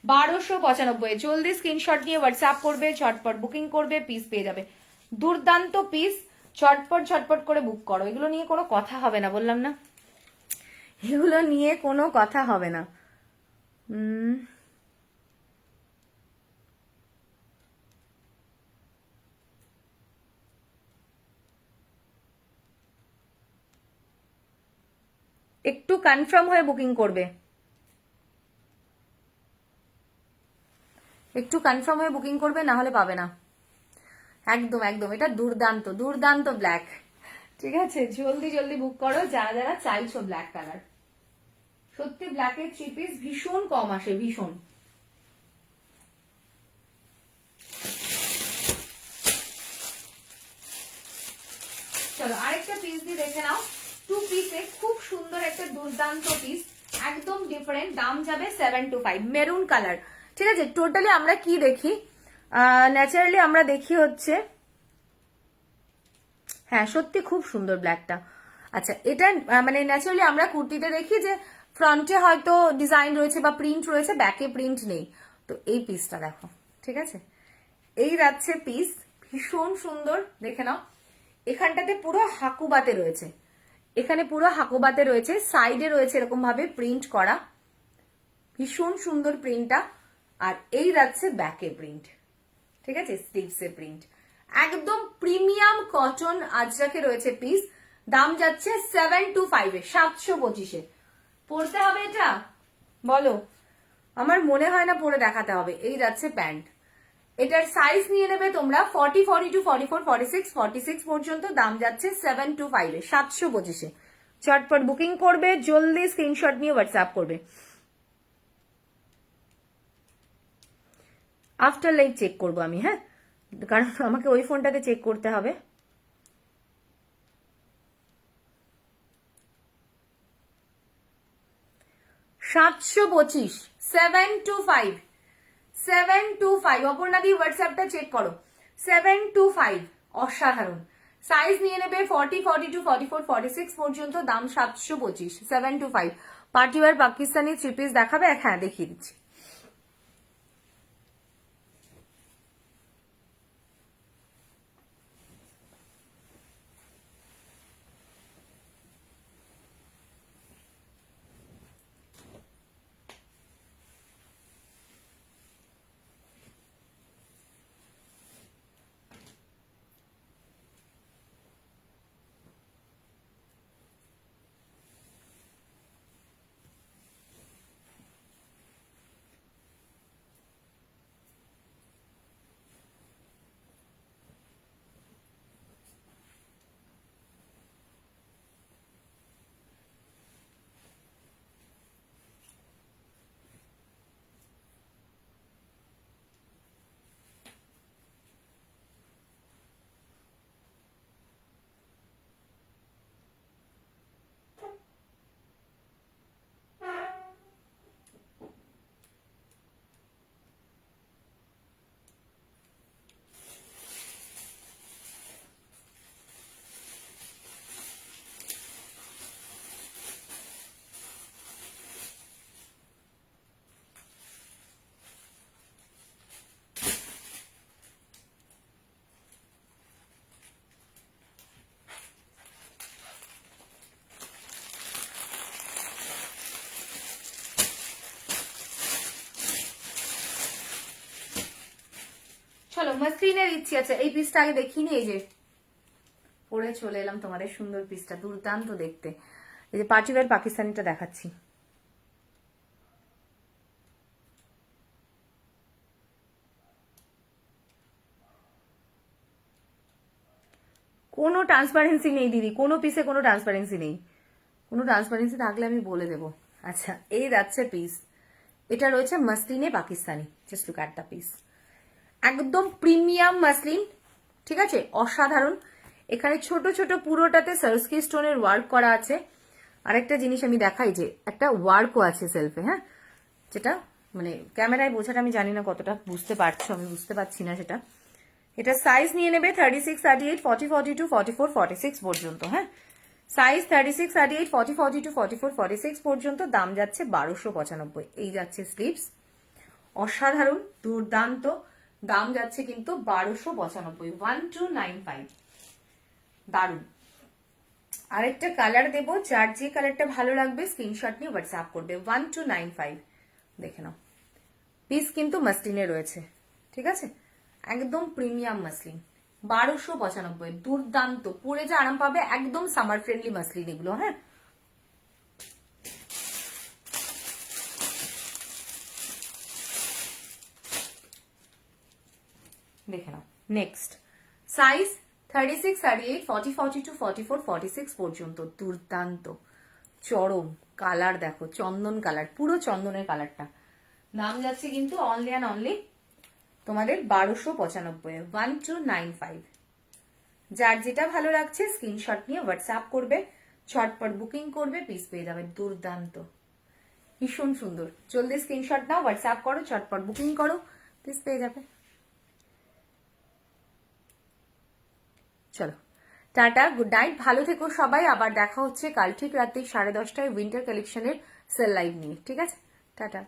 1295। জলদি স্ক্রিনশট নিয়ে হোয়াটসঅ্যাপ করবে, ঝটপট বুকিং করবে, পিস পেয়ে যাবে। দুর্দান্ত পিস, ঝটপট ঝটপট করে বুক করো, এগুলো নিয়ে কোনো কথা হবে না, বললাম না, এগুলো নিয়ে কোনো কথা হবে না। একটু কনফার্ম হয়ে বুকিং করবে, একটু কনফার্ম হয়ে বুকিং করবে, না হলে পাবে না। একদম একদম, এটা দুর্দান্ত দুর্দান্ত ব্ল্যাক। ঠিক আছে, জলদি জলদি বুক করো যারা যারা চাইছো ব্ল্যাক কালার। সত্যি ব্ল্যাকের 3 পিস ভীষণ কম আসে, ভীষণ। চলো আরেকটা পিস দিয়ে দেখে নাও, 2 পিসে খুব সুন্দর একটা দুর্দান্ত পিস, একদম ডিফারেন্ট। দাম যাবে 725, মেরুন কালার। ঠিক আছে, টোটালি আমরা কি দেখি, ন্যাচারালি আমরা দেখি হচ্ছে, হ্যাঁ সত্যি খুব সুন্দর ব্ল্যাকটা। আচ্ছা, এটা মানে ন্যাচারালি আমরা কুর্তিতে দেখি যে ফ্রন্টে হয়তো ডিজাইন রয়েছে বা প্রিন্ট রয়েছে, ব্যাকে প্রিন্ট নেই। তো এই পিসটা দেখো, ঠিক আছে, এই যাচ্ছে পিস, ভীষণ সুন্দর, দেখে নাও। এখানটাতে পুরো হাকুবাতে রয়েছে, এখানে পুরো হাকুবাতে রয়েছে, সাইডে রয়েছে এরকম ভাবে প্রিন্ট করা, ভীষণ সুন্দর প্রিন্টটা। আর এই যাচ্ছে ব্যাকে প্রিন্ট, ঠিক আছে, স্লিভসে প্রিন্ট, একদম প্রিমিয়াম কটন আজরাকে রয়েছে পিস। দাম যাচ্ছে 725, 725। পরতে হবে এটা, বলো? আমার মনে হয় না পরে দেখাতে হবে। এই যাচ্ছে প্যান্ট, এটার সাইজ নিয়ে নেবে তোমরা 40, 42, 44, 46, 46 পর্যন্ত। দাম যাচ্ছে 725, 725। চটপট বুকিং করবে, জলদি স্ক্রিনশট নিয়ে হোয়াটসঅ্যাপ করবে। আফটার লাইভ চেক করবো আমি, হ্যাঁ, কারণ আমাকে ওই ফোনটাতে চেক করতে হবে। $725, 725, 725। অপর্ণাদি হোয়াটসঅ্যাপটা চেক করো, 725, অসাধারণ। সাইজ নিয়ে নেবে 40, 42, 44, 46 পর্যন্ত। দাম 725, 725। পার্টিওয়ার পাকিস্তানি 3 পিস দেখাবে? হ্যাঁ দেখিয়ে দিচ্ছি। চলো মাসলিনের ইচ্ছে আছে, এই পিসটা আগে দেখিনি। এই যে পরে চলে এলাম তোমাদের সুন্দর পিসটা, দুর্দান্ত দেখতে। এই যে পার্টিওয়ার পাকিস্তানিটা দেখাচ্ছি। কোনো ট্রান্সপারেন্সি নেই দিদি, কোনো পিসে কোনো ট্রান্সপারেন্সি নেই। কোনো ট্রান্সপারেন্সি থাকলে আমি বলে দেবো। আচ্ছা এই যাচ্ছে পিস, এটা রয়েছে মাসলিনে Pakistani. Just look at the piece, একদম প্রিমিয়াম মাসলিন, ঠিক আছে, অসাধারণ। এখানে ছোট ছোট পুরোটাতে সার্সকি স্টোনের ওয়ার্ক করা আছে। আরেকটা জিনিস আমি দেখাই, যে একটা ওয়ার্কও আছে সেলফে, হ্যাঁ, যেটা মানে ক্যামেরায় বোঝাটা আমি জানি না কতটা বুঝতে পারছো, আমি বুঝতে পারছি না সেটা। এটা সাইজ নিয়ে নেবে 36, 38, 40, 42, 44, 46 পর্যন্ত, হ্যাঁ, সাইজ 36, 38, 40, 42, 44, 46 পর্যন্ত। দাম যাচ্ছে 1295। এই যাচ্ছে স্লিভস, অসাধারণ দুর্দান্ত, দাম যাচ্ছে কিন্তু 1295, 1295, দারুণ। আরেকটা কালার দেবো, যার যে কালারটা ভালো লাগবে স্ক্রিনশট নিয়ে হোয়াটসঅ্যাপ করবে। 1295 দেখে নাও। পিস কিন্তু মাসলিনে রয়েছে, ঠিক আছে, একদম প্রিমিয়াম মাসলিন, 1295, দুর্দান্ত, পরে যে আরাম পাবে, একদম সামার ফ্রেন্ডলি মাসলিন এগুলো, হ্যাঁ। দেখে নাও নেক্সট, সাইজ 36, 38, 40, 42, 44, 46 পর্যন্ত, দুর্দান্ত, চরম কালার দেখো, চন্দন কালার, পুরো চন্দনের কালারটা। দাম যাচ্ছে কিন্তু অনলি অ্যান্ড অনলি তোমাদের 1295, 1295। যার যেটা ভালো লাগছে স্ক্রিনশট নিয়ে হোয়াটসঅ্যাপ করবে, ঝটপট বুকিং করবে, পিস পেয়ে যাবে, দুর্দান্ত, ভীষণ সুন্দর। জলদি স্ক্রিনশট নাও, হোয়াটসঅ্যাপ করো, ঝটপট বুকিং করো, পিস পেয়ে যাবে। চলো টাটা, গুড নাইট, ভালো থেকো সবাই। আবার দেখা হচ্ছে কাল ঠিক রাত্রি 10:30টায় উইন্টার কালেকশনের সেল লাইভ নিয়ে, ঠিক আছে, টাটা।